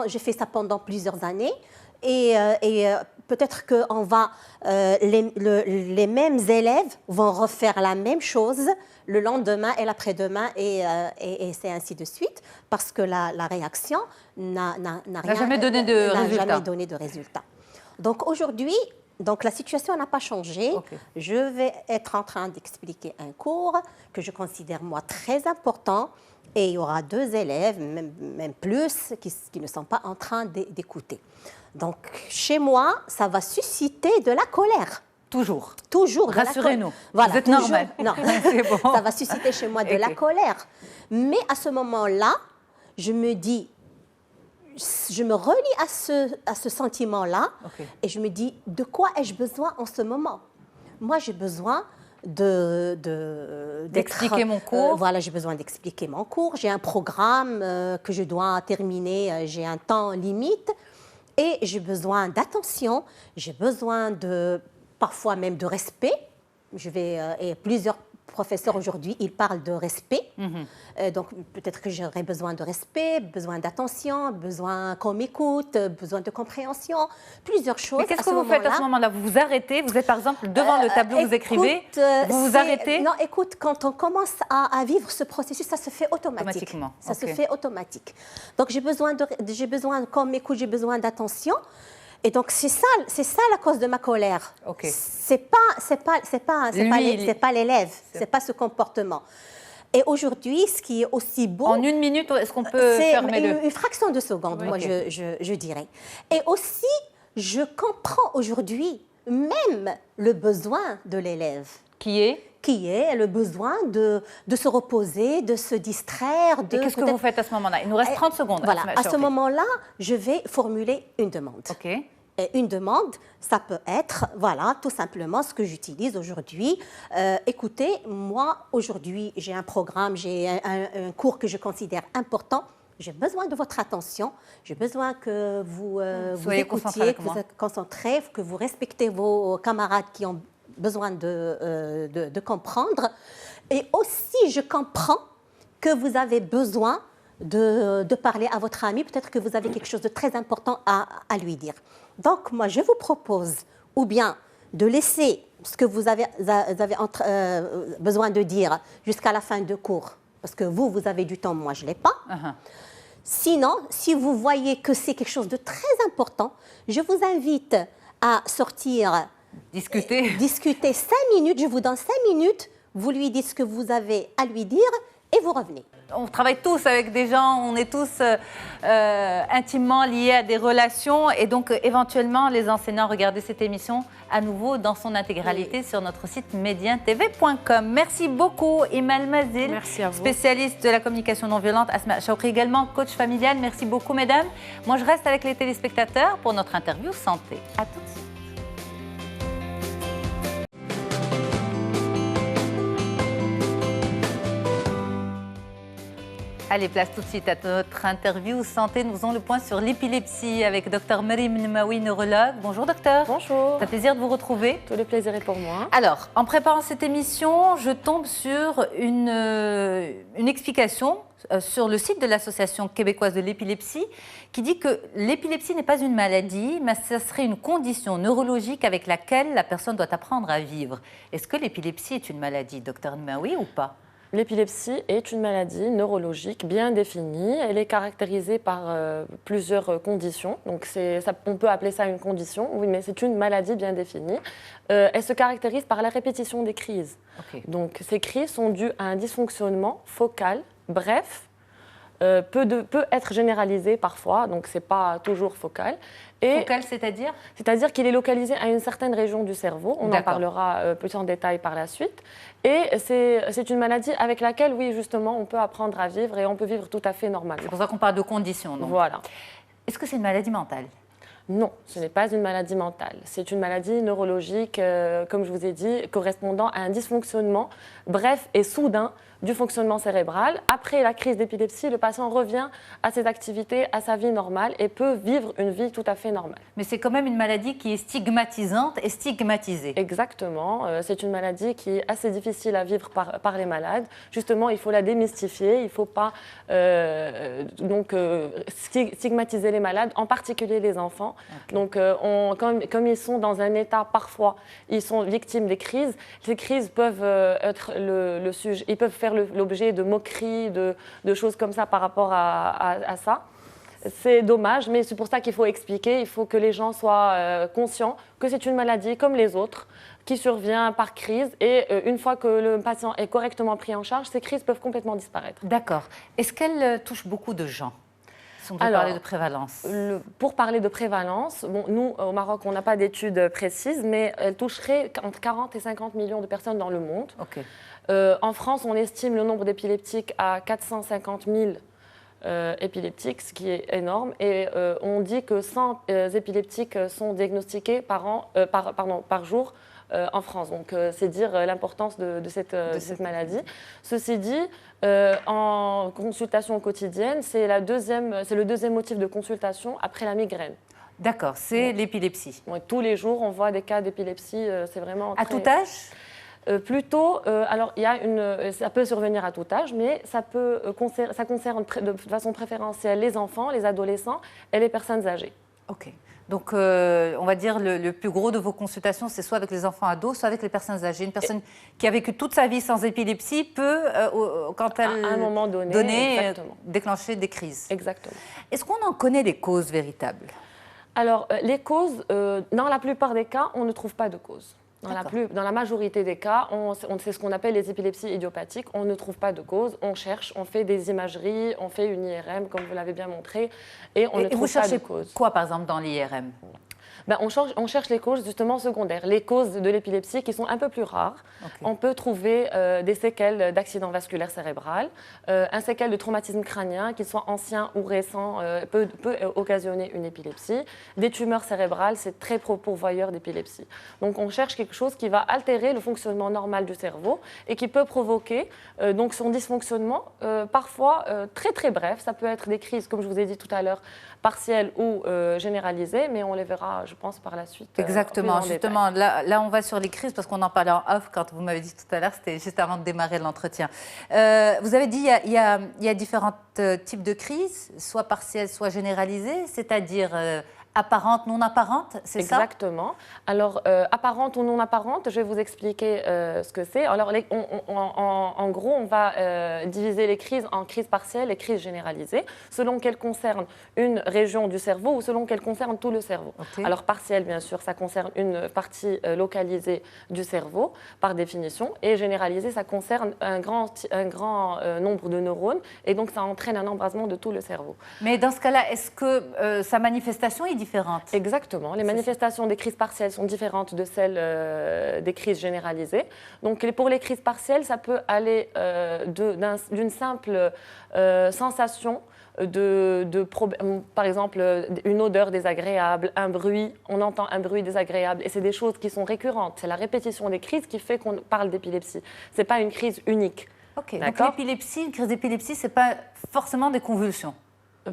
S2: j'ai fait ça pendant plusieurs années et peut-être que les mêmes élèves vont refaire la même chose le lendemain et l'après-demain et c'est ainsi de suite parce que la réaction n'a
S1: jamais donné de
S2: résultat. Donc aujourd'hui, la situation n'a pas changé. Okay. Je vais être en train d'expliquer un cours que je considère moi très important. Et il y aura deux élèves, même plus, qui ne sont pas en train d'écouter. Donc, chez moi, ça va susciter de la colère.
S1: Toujours.
S2: Toujours.
S1: Rassurez-nous.
S2: Voilà,
S1: vous êtes normal.
S2: Non, bon. Ça va susciter chez moi de la colère. Mais à ce moment-là, je me dis, je me relie à ce sentiment-là et je me dis, de quoi ai-je besoin en ce moment? Moi, j'ai besoin
S1: d'expliquer mon cours.
S2: Voilà, j'ai besoin d'expliquer mon cours. J'ai un programme que je dois terminer. J'ai un temps limite. Et j'ai besoin d'attention. J'ai besoin parfois même de respect. Et plusieurs professeurs aujourd'hui, ils parlent de respect. Donc peut-être que j'aurais besoin de respect, besoin d'attention, besoin qu'on m'écoute, besoin de compréhension, plusieurs choses.
S1: Mais qu'est-ce que vous faites à ce moment-là? Vous vous arrêtez, vous êtes par exemple devant le tableau, vous écrivez, vous vous arrêtez?
S2: Non, écoute, quand on commence à vivre ce processus, ça se fait automatiquement. Ça se fait automatique. Donc j'ai besoin qu'on m'écoute, j'ai besoin d'attention. Et donc c'est ça la cause de ma colère. C'est pas l'élève, c'est pas ce comportement. Et aujourd'hui, ce qui est aussi beau...
S1: En une minute, est-ce qu'on peut fermer
S2: une fraction de seconde, moi je dirais. Et aussi, je comprends aujourd'hui même le besoin de l'élève.
S1: Qui est
S2: le besoin de se reposer, de se distraire.
S1: Et qu'est-ce que vous faites à ce moment-là? Il nous reste 30 secondes.
S2: Voilà, à ce moment-là, je vais formuler une demande. Et une demande, ça peut être, voilà, tout simplement ce que j'utilise aujourd'hui. Écoutez, moi, aujourd'hui, j'ai un programme, j'ai un cours que je considère important. J'ai besoin de votre attention. J'ai besoin que vous écoutiez, que vous êtes concentrés, que vous respectez vos camarades qui ont besoin de comprendre. Et aussi, je comprends que vous avez besoin de parler à votre ami. Peut-être que vous avez quelque chose de très important à lui dire. Donc, moi, je vous propose ou bien de laisser ce que vous avez besoin de dire jusqu'à la fin de cours, parce que vous avez du temps, moi, je ne l'ai pas. Sinon, si vous voyez que c'est quelque chose de très important, je vous invite à sortir... Discuter 5 minutes, je vous donne 5 minutes, vous lui dites ce que vous avez à lui dire et vous revenez.
S1: On travaille tous avec des gens, on est tous intimement liés à des relations et donc éventuellement les enseignants, regardez cette émission à nouveau dans son intégralité sur notre site medientv.com. Merci beaucoup Imelmazil.
S3: Merci à vous.
S1: Spécialiste de la communication non violente, Asma Chaoukri également, coach familial. Merci beaucoup mesdames. Moi je reste avec les téléspectateurs pour notre interview santé. À tout de suite. Allez, place tout de suite à notre interview santé. Nous faisons le point sur l'épilepsie avec Dr Merim Nemaoui, neurologue. Bonjour docteur.
S3: Bonjour.
S1: C'est un plaisir de vous retrouver.
S3: Tout le plaisir est pour moi.
S1: Alors, en préparant cette émission, je tombe sur une explication sur le site de l'Association québécoise de l'épilepsie qui dit que l'épilepsie n'est pas une maladie, mais ce serait une condition neurologique avec laquelle la personne doit apprendre à vivre. Est-ce que l'épilepsie est une maladie, docteur Nmaoui, ou pas?
S4: L'épilepsie est une maladie neurologique bien définie. Elle est caractérisée par plusieurs conditions. Donc on peut appeler ça une condition, oui, mais c'est une maladie bien définie. Elle se caractérise par la répétition des crises. Okay. Donc ces crises sont dues à un dysfonctionnement focal, bref, peut être généralisé parfois, donc ce n'est pas toujours focal.
S1: Focal, c'est-à-dire?
S4: C'est-à-dire qu'il est localisé à une certaine région du cerveau. On en parlera plus en détail par la suite. Et c'est une maladie avec laquelle, oui, justement, on peut apprendre à vivre et on peut vivre tout à fait normalement.
S1: C'est pour ça qu'on parle de conditions, donc.
S4: Voilà.
S1: Est-ce que c'est une maladie mentale?
S4: Non, ce n'est pas une maladie mentale. C'est une maladie neurologique, comme je vous ai dit, correspondant à un dysfonctionnement bref et soudain du fonctionnement cérébral. Après la crise d'épilepsie, le patient revient à ses activités, à sa vie normale et peut vivre une vie tout à fait normale.
S1: Mais c'est quand même une maladie qui est stigmatisante et stigmatisée.
S4: Exactement. C'est une maladie qui est assez difficile à vivre par les malades. Justement, il faut la démystifier. Il ne faut pas stigmatiser les malades, en particulier les enfants. Okay. Donc, comme ils sont dans un état, parfois, ils sont victimes des crises. Ces crises peuvent être le sujet. Ils peuvent faire l'objet de moqueries, de choses comme ça par rapport à ça. C'est dommage, mais c'est pour ça qu'il faut expliquer. Il faut que les gens soient conscients que c'est une maladie comme les autres qui survient par crise. Et une fois que le patient est correctement pris en charge, ces crises peuvent complètement disparaître.
S1: D'accord. Est-ce qu'elle touche beaucoup de gens ? Si on peut parler de prévalence.
S4: Pour parler de prévalence, bon, nous, au Maroc, on n'a pas d'études précises, mais elle toucherait entre 40 et 50 millions de personnes dans le monde.
S1: Okay.
S4: En France, on estime le nombre d'épileptiques à 450 000 épileptiques, ce qui est énorme. Et on dit que 100 épileptiques sont diagnostiqués par jour en France. Donc, c'est dire l'importance de cette maladie. Ceci dit, en consultation quotidienne, c'est le deuxième motif de consultation après la migraine.
S1: D'accord, c'est l'épilepsie.
S4: Ouais, tous les jours, on voit des cas d'épilepsie. C'est vraiment
S1: à tout âge?
S4: Plutôt, alors ça peut survenir à tout âge, mais ça concerne de façon préférentielle les enfants, les adolescents et les personnes âgées.
S1: Ok. Donc, on va dire le plus gros de vos consultations, c'est soit avec les enfants ados, soit avec les personnes âgées. Une personne qui a vécu toute sa vie sans épilepsie peut, quand elle
S4: à un moment donné
S1: déclencher des crises.
S4: Exactement.
S1: Est-ce qu'on en connaît les causes véritables?
S4: Alors, les causes, dans la plupart des cas, on ne trouve pas de cause. Dans la majorité des cas, c'est ce qu'on appelle les épilepsies idiopathiques. On ne trouve pas de cause, on cherche, on fait des imageries, on fait une IRM, comme vous l'avez bien montré, et on ne trouve pas de cause.
S1: Quoi, par exemple, dans l'IRM?
S4: On cherche les causes justement secondaires, les causes de l'épilepsie qui sont un peu plus rares. Okay. On peut trouver des séquelles d'accident vasculaire cérébral, un séquelle de traumatisme crânien, qu'il soit ancien ou récent, peut occasionner une épilepsie. Des tumeurs cérébrales, c'est très pourvoyeur d'épilepsie. Donc on cherche quelque chose qui va altérer le fonctionnement normal du cerveau et qui peut provoquer donc son dysfonctionnement, parfois très très bref. Ça peut être des crises, comme je vous ai dit tout à l'heure, partielles ou généralisées, mais on les verra, je pense, par la suite.
S1: Exactement. Justement, là, on va sur les crises parce qu'on en parlait en off quand vous m'avez dit tout à l'heure, c'était juste avant de démarrer l'entretien. Vous avez dit qu'il y a différents types de crises, soit partielles, soit généralisées, c'est-à-dire apparente, non apparente, c'est ça?
S4: Exactement. Alors, apparente ou non apparente, je vais vous expliquer ce que c'est. Alors, en gros, on va diviser les crises en crises partielles et crises généralisées, selon qu'elles concernent une région du cerveau ou selon qu'elles concernent tout le cerveau. Okay. Alors, partielle, bien sûr, ça concerne une partie localisée du cerveau, par définition, et généralisée, ça concerne un grand nombre de neurones, et donc ça entraîne un embrasement de tout le cerveau.
S1: Mais dans ce cas-là, est-ce que sa manifestation est différente?
S4: Exactement. Les manifestations des crises partielles sont différentes de celles des crises généralisées. Donc, pour les crises partielles, ça peut aller d'une simple sensation par exemple, une odeur désagréable, un bruit, on entend un bruit désagréable, et c'est des choses qui sont récurrentes. C'est la répétition des crises qui fait qu'on parle d'épilepsie. Ce n'est pas une crise unique.
S1: Ok, donc l'épilepsie, une crise d'épilepsie, ce n'est pas forcément des convulsions?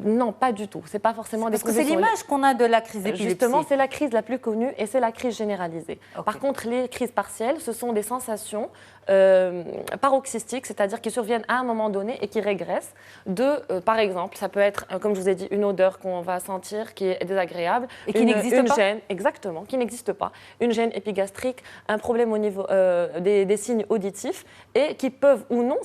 S4: Non, pas du tout. C'est pas forcément des
S1: Parce que c'est l'image qu'on a de la crise d'épilepsie.
S4: Justement, c'est la crise la plus connue et c'est la crise généralisée.
S1: Okay.
S4: Par contre, les crises partielles, ce sont des sensations paroxystiques, c'est-à-dire qui surviennent à un moment donné et qui régressent par exemple, ça peut être, comme je vous ai dit, une odeur qu'on va sentir qui est désagréable.
S1: Et qui n'existe pas.
S4: Gêne, exactement, qui n'existe pas. Une gêne épigastrique, un problème au niveau des signes auditifs et qui peuvent ou non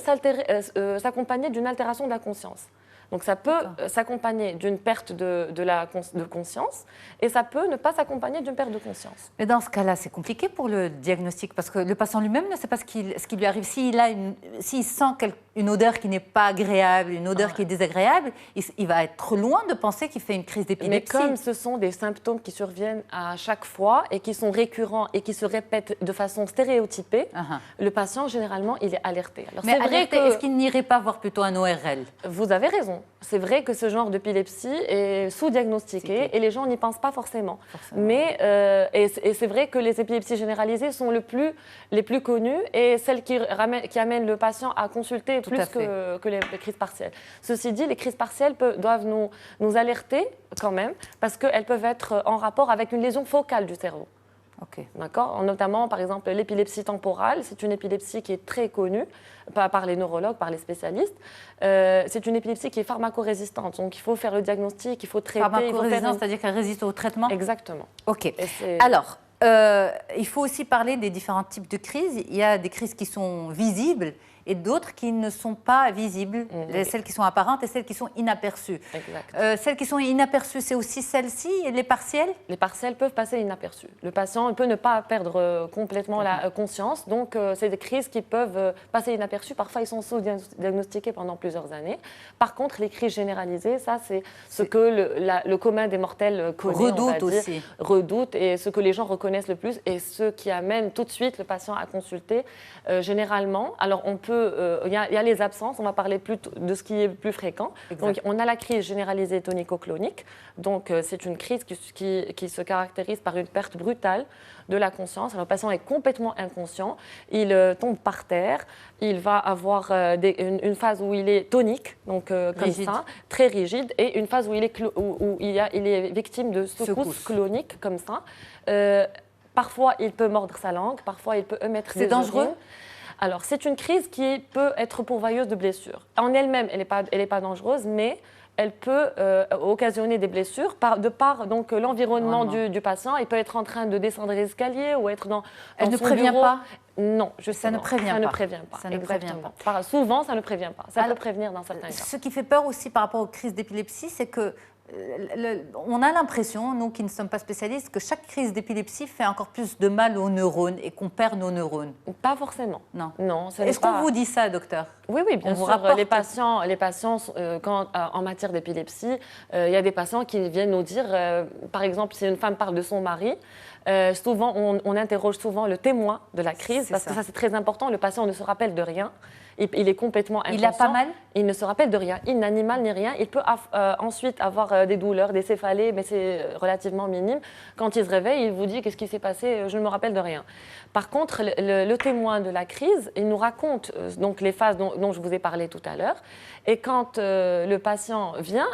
S4: s'accompagner d'une altération de la conscience. Donc ça peut s'accompagner d'une perte de conscience et ça peut ne pas s'accompagner d'une perte de conscience.
S1: Mais dans ce cas-là, c'est compliqué pour le diagnostic parce que le patient lui-même ne sait pas ce qui lui arrive. S'il sent une odeur qui n'est pas agréable, une odeur qui est désagréable, il va être trop loin de penser qu'il fait une crise d'épilepsie.
S4: Mais comme ce sont des symptômes qui surviennent à chaque fois et qui sont récurrents et qui se répètent de façon stéréotypée, le patient, généralement, il est alerté.
S1: Alors, mais est-ce qu'il n'irait pas voir plutôt un ORL?
S4: Vous avez raison. C'est vrai que ce genre d'épilepsie est sous-diagnostiqué et les gens n'y pensent pas forcément. Mais c'est vrai que les épilepsies généralisées sont les plus connues et celles qui amènent le patient à consulter plus que les crises partielles. Ceci dit, les crises partielles doivent nous alerter quand même parce qu'elles peuvent être en rapport avec une lésion focale du cerveau. D'accord. Notamment, par exemple, l'épilepsie temporale, c'est une épilepsie qui est très connue par les neurologues, par les spécialistes. C'est une épilepsie qui est pharmacorésistante, donc il faut faire le diagnostic, il faut traiter.
S1: Pharmacorésistante, c'est-à-dire qu'elle résiste au traitement?
S4: Exactement.
S1: Ok. Alors, il faut aussi parler des différents types de crises. Il y a des crises qui sont visibles et d'autres qui ne sont pas visibles, celles qui sont apparentes et celles qui sont inaperçues. Celles qui sont inaperçues, c'est aussi celles-ci, les partielles? Les
S4: partielles peuvent passer inaperçues. Le patient peut ne pas perdre complètement la conscience, donc c'est des crises qui peuvent passer inaperçues. Parfois, ils sont sous-diagnostiqués pendant plusieurs années. Par contre, les crises généralisées, ça, c'est ce que le commun des mortels connaît, redoute, et ce que les gens reconnaissent le plus, et ce qui amène tout de suite le patient à consulter. Généralement, alors on peut il y a les absences, on va parler plutôt de ce qui est plus fréquent. Donc, on a la crise généralisée tonico-clonique. Donc, c'est une crise qui se caractérise par une perte brutale de la conscience. Alors, le patient est complètement inconscient, il tombe par terre, il va avoir une phase où il est tonique, donc comme ça, très rigide, et une phase où il est victime de secousses cloniques, comme ça. Parfois, il peut mordre sa langue, parfois, il peut émettre des urines.
S1: C'est dangereux?
S4: Alors, c'est une crise qui peut être pourvoyeuse de blessures. En elle-même, elle n'est pas dangereuse, mais elle peut occasionner des blessures de par donc l'environnement du patient. Il peut être en train de descendre les escaliers ou être dans
S1: Elle ne
S4: son
S1: prévient
S4: bureau.
S1: pas?
S4: Non,
S1: ça ne prévient pas.
S4: Ça ne prévient pas. Souvent, ça ne prévient pas. Ça peut prévenir dans certains cas.
S1: Ce qui fait peur aussi par rapport aux crises d'épilepsie, c'est que on a l'impression, nous qui ne sommes pas spécialistes, que chaque crise d'épilepsie fait encore plus de mal aux neurones et qu'on perd nos neurones.
S4: Pas forcément.
S1: Non.
S4: Est-ce
S1: qu'on vous dit ça, docteur?
S4: Oui, bien sûr. Les patients en matière d'épilepsie, il y a des patients qui viennent nous dire, par exemple, si une femme parle de son mari, souvent, on interroge souvent le témoin de la crise, parce que ça, c'est très important. Le patient ne se rappelle de rien. Il est complètement inconscient.
S1: Il a pas mal?
S4: Il ne se rappelle de rien. Il n'a ni mal ni rien. Il peut ensuite avoir des douleurs, des céphalées, mais c'est relativement minime. Quand il se réveille, il vous dit « Qu'est-ce qui s'est passé? Je ne me rappelle de rien ». Par contre, le témoin de la crise, il nous raconte donc les phases dont je vous ai parlé tout à l'heure. Et quand le patient vient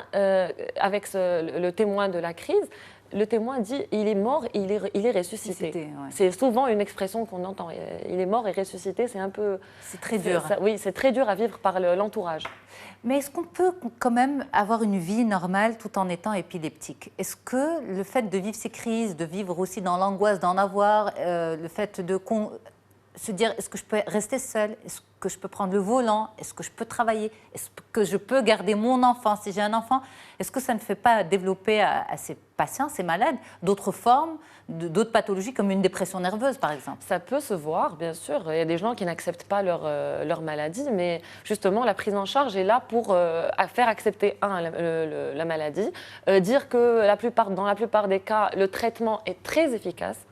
S4: avec le témoin de la crise, le témoin dit il est mort, il est ressuscité. C'est souvent une expression qu'on entend. Il est mort et ressuscité, c'est un peu...
S1: C'est très dur.
S4: Oui, c'est très dur à vivre par l'entourage.
S1: Mais est-ce qu'on peut quand même avoir une vie normale tout en étant épileptique? Est-ce que le fait de vivre ces crises, de vivre aussi dans l'angoisse d'en avoir, le fait de se dire est-ce que je peux rester seule? Est-ce que je peux prendre le volant? Est-ce que je peux travailler? Est-ce que je peux garder mon enfant si j'ai un enfant? Est-ce que ça ne fait pas développer à ces patients, ces malades, d'autres formes, d'autres pathologies comme une dépression nerveuse par exemple?
S4: Ça peut se voir, bien sûr. Il y a des gens qui n'acceptent pas leur maladie, mais justement la prise en charge est là pour faire accepter la maladie, dire que dans la plupart des cas, le traitement est très efficace.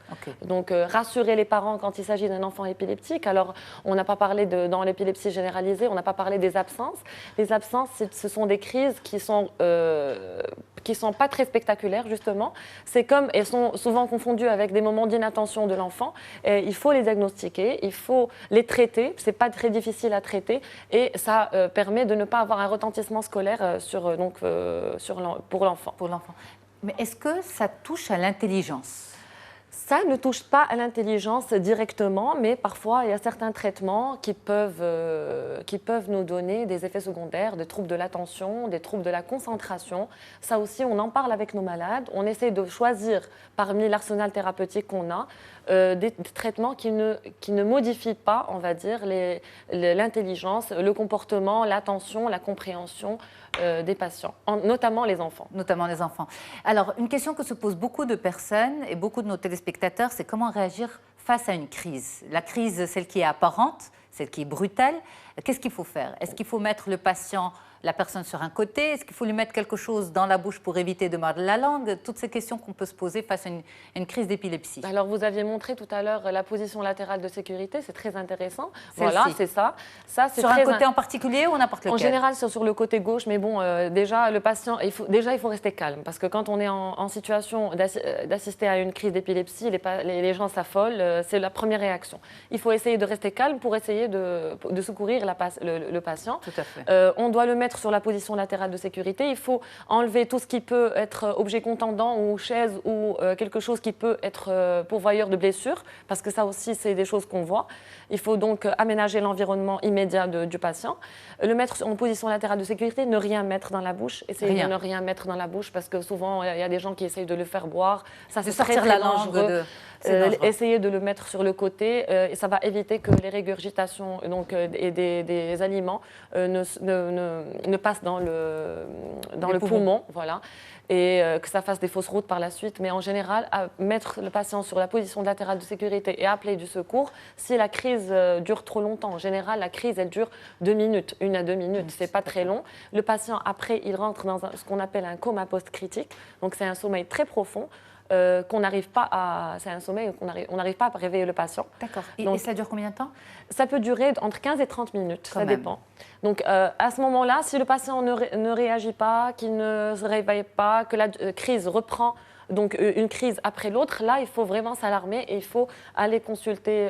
S4: Donc, rassurer les parents quand il s'agit d'un enfant épileptique. Alors, on n'a pas parlé dans l'épilepsie généralisée, on n'a pas parlé des absences. Les absences, ce sont des crises qui sont pas très spectaculaires, justement. Elles sont souvent confondues avec des moments d'inattention de l'enfant. Il faut les diagnostiquer, il faut les traiter. Ce n'est pas très difficile à traiter et ça permet de ne pas avoir un retentissement scolaire pour l'enfant.
S1: Mais est-ce que ça touche à l'intelligence ?
S4: Ça ne touche pas à l'intelligence directement, mais parfois il y a certains traitements qui peuvent nous donner des effets secondaires, des troubles de l'attention, des troubles de la concentration. Ça aussi, on en parle avec nos malades. On essaie de choisir parmi l'arsenal thérapeutique qu'on a des traitements qui ne modifient pas, on va dire, l'intelligence, le comportement, l'attention, la compréhension des patients, notamment les enfants.
S1: Alors, une question que se posent beaucoup de personnes et beaucoup de nos téléspectateurs, c'est comment réagir face à une crise. La crise, celle qui est apparente, celle qui est brutale, qu'est-ce qu'il faut faire? Est-ce qu'il faut mettre la personne sur un côté? Est-ce qu'il faut lui mettre quelque chose dans la bouche pour éviter de mordre la langue? Toutes ces questions qu'on peut se poser face à une crise d'épilepsie.
S4: Alors, vous aviez montré tout à l'heure la position latérale de sécurité, c'est très intéressant. Voilà, c'est ça.
S1: Sur un côté en particulier ou n'importe lequel?
S4: En général, c'est sur le côté gauche, mais bon, déjà, le patient, il faut rester calme, parce que quand on est en situation d'assister à une crise d'épilepsie, les gens s'affolent, c'est la première réaction. Il faut essayer de rester calme pour essayer de secourir le patient.
S1: Tout à fait.
S4: On doit le mettre sur la position latérale de sécurité. Il faut enlever tout ce qui peut être objet contendant ou chaise ou quelque chose qui peut être pourvoyeur de blessures, parce que ça aussi, c'est des choses qu'on voit. Il faut donc aménager l'environnement immédiat du patient, le mettre en position latérale de sécurité, ne rien mettre dans la bouche, essayer de ne rien mettre dans la bouche, parce que souvent, il y a des gens qui essayent de le faire boire. Ça, c'est très, très dangereux. Essayer de le mettre sur le côté, et ça va éviter que les régurgitations et des aliments ne passent dans le poumon, voilà, et que ça fasse des fausses routes par la suite. Mais en général, mettre le patient sur la position latérale de sécurité et appeler du secours si la crise dure trop longtemps. En général, la crise, elle dure 2 minutes, 1 à 2 minutes, c'est pas très long. Le patient, après, il rentre dans ce qu'on appelle un coma post-critique, donc c'est un sommeil très profond. C'est un sommeil on n'arrive pas à réveiller le patient.
S1: D'accord. Et ça dure combien de temps?
S4: Ça peut durer entre 15 et 30 minutes, ça dépend. Donc à ce moment-là, si le patient ne réagit pas, qu'il ne se réveille pas, que la crise reprend, donc une crise après l'autre, là, il faut vraiment s'alarmer et il faut aller consulter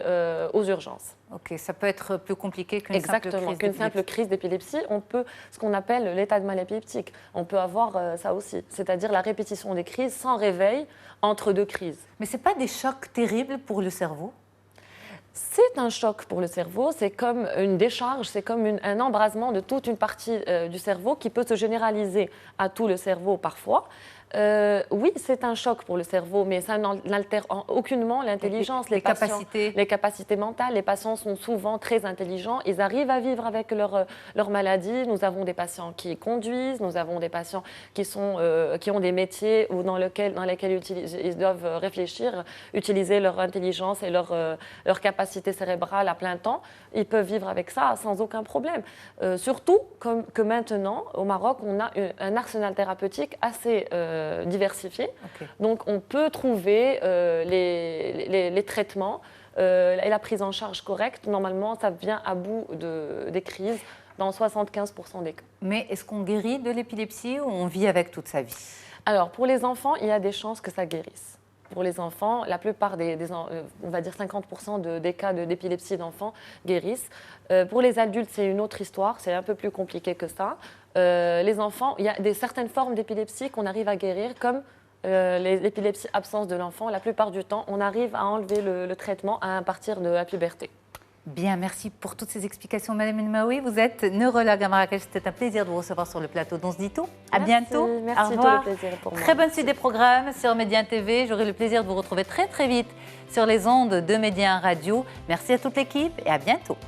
S4: aux urgences.
S1: Ok, ça peut être plus compliqué qu'une
S4: simple crise d'épilepsie. On peut, ce qu'on appelle l'état de mal épileptique, on peut avoir ça aussi, c'est-à-dire la répétition des crises sans réveil entre 2 crises.
S1: Mais ce n'est pas des chocs terribles pour le cerveau?
S4: C'est un choc pour le cerveau, c'est comme une décharge, c'est comme un embrasement de toute une partie du cerveau qui peut se généraliser à tout le cerveau parfois. Oui, c'est un choc pour le cerveau, mais ça n'altère aucunement l'intelligence, les capacités mentales. Les patients sont souvent très intelligents, ils arrivent à vivre avec leur maladie. Nous avons des patients qui conduisent, nous avons des patients qui ont des métiers dans lesquels ils doivent réfléchir, utiliser leur intelligence et leur capacité cérébrale à plein temps. Ils peuvent vivre avec ça sans aucun problème. Surtout que maintenant, au Maroc, on a un arsenal thérapeutique assez diversifié. Okay. Donc, on peut trouver les traitements et la prise en charge correcte. Normalement, ça vient à bout des crises dans 75% des cas.
S1: Mais est-ce qu'on guérit de l'épilepsie ou on vit avec toute sa vie?
S4: Alors, pour les enfants, il y a des chances que ça guérisse. Pour les enfants, la plupart on va dire 50% des cas d'épilepsie d'enfants guérissent. Pour les adultes, c'est une autre histoire, c'est un peu plus compliqué que ça. Les enfants, il y a certaines formes d'épilepsie qu'on arrive à guérir, comme l'épilepsie absence de l'enfant. La plupart du temps, on arrive à enlever le traitement à partir de la puberté.
S1: Bien, merci pour toutes ces explications, Madame Elmaoui. Vous êtes neurologue à Marrakech. C'était un plaisir de vous recevoir sur le plateau d'On se dit tout. À bientôt.
S4: Merci,
S1: au revoir.
S4: tout le plaisir pour moi.
S1: Très bonne suite des programmes sur Média TV. J'aurai le plaisir de vous retrouver très très vite sur les ondes de Média Radio. Merci à toute l'équipe et à bientôt.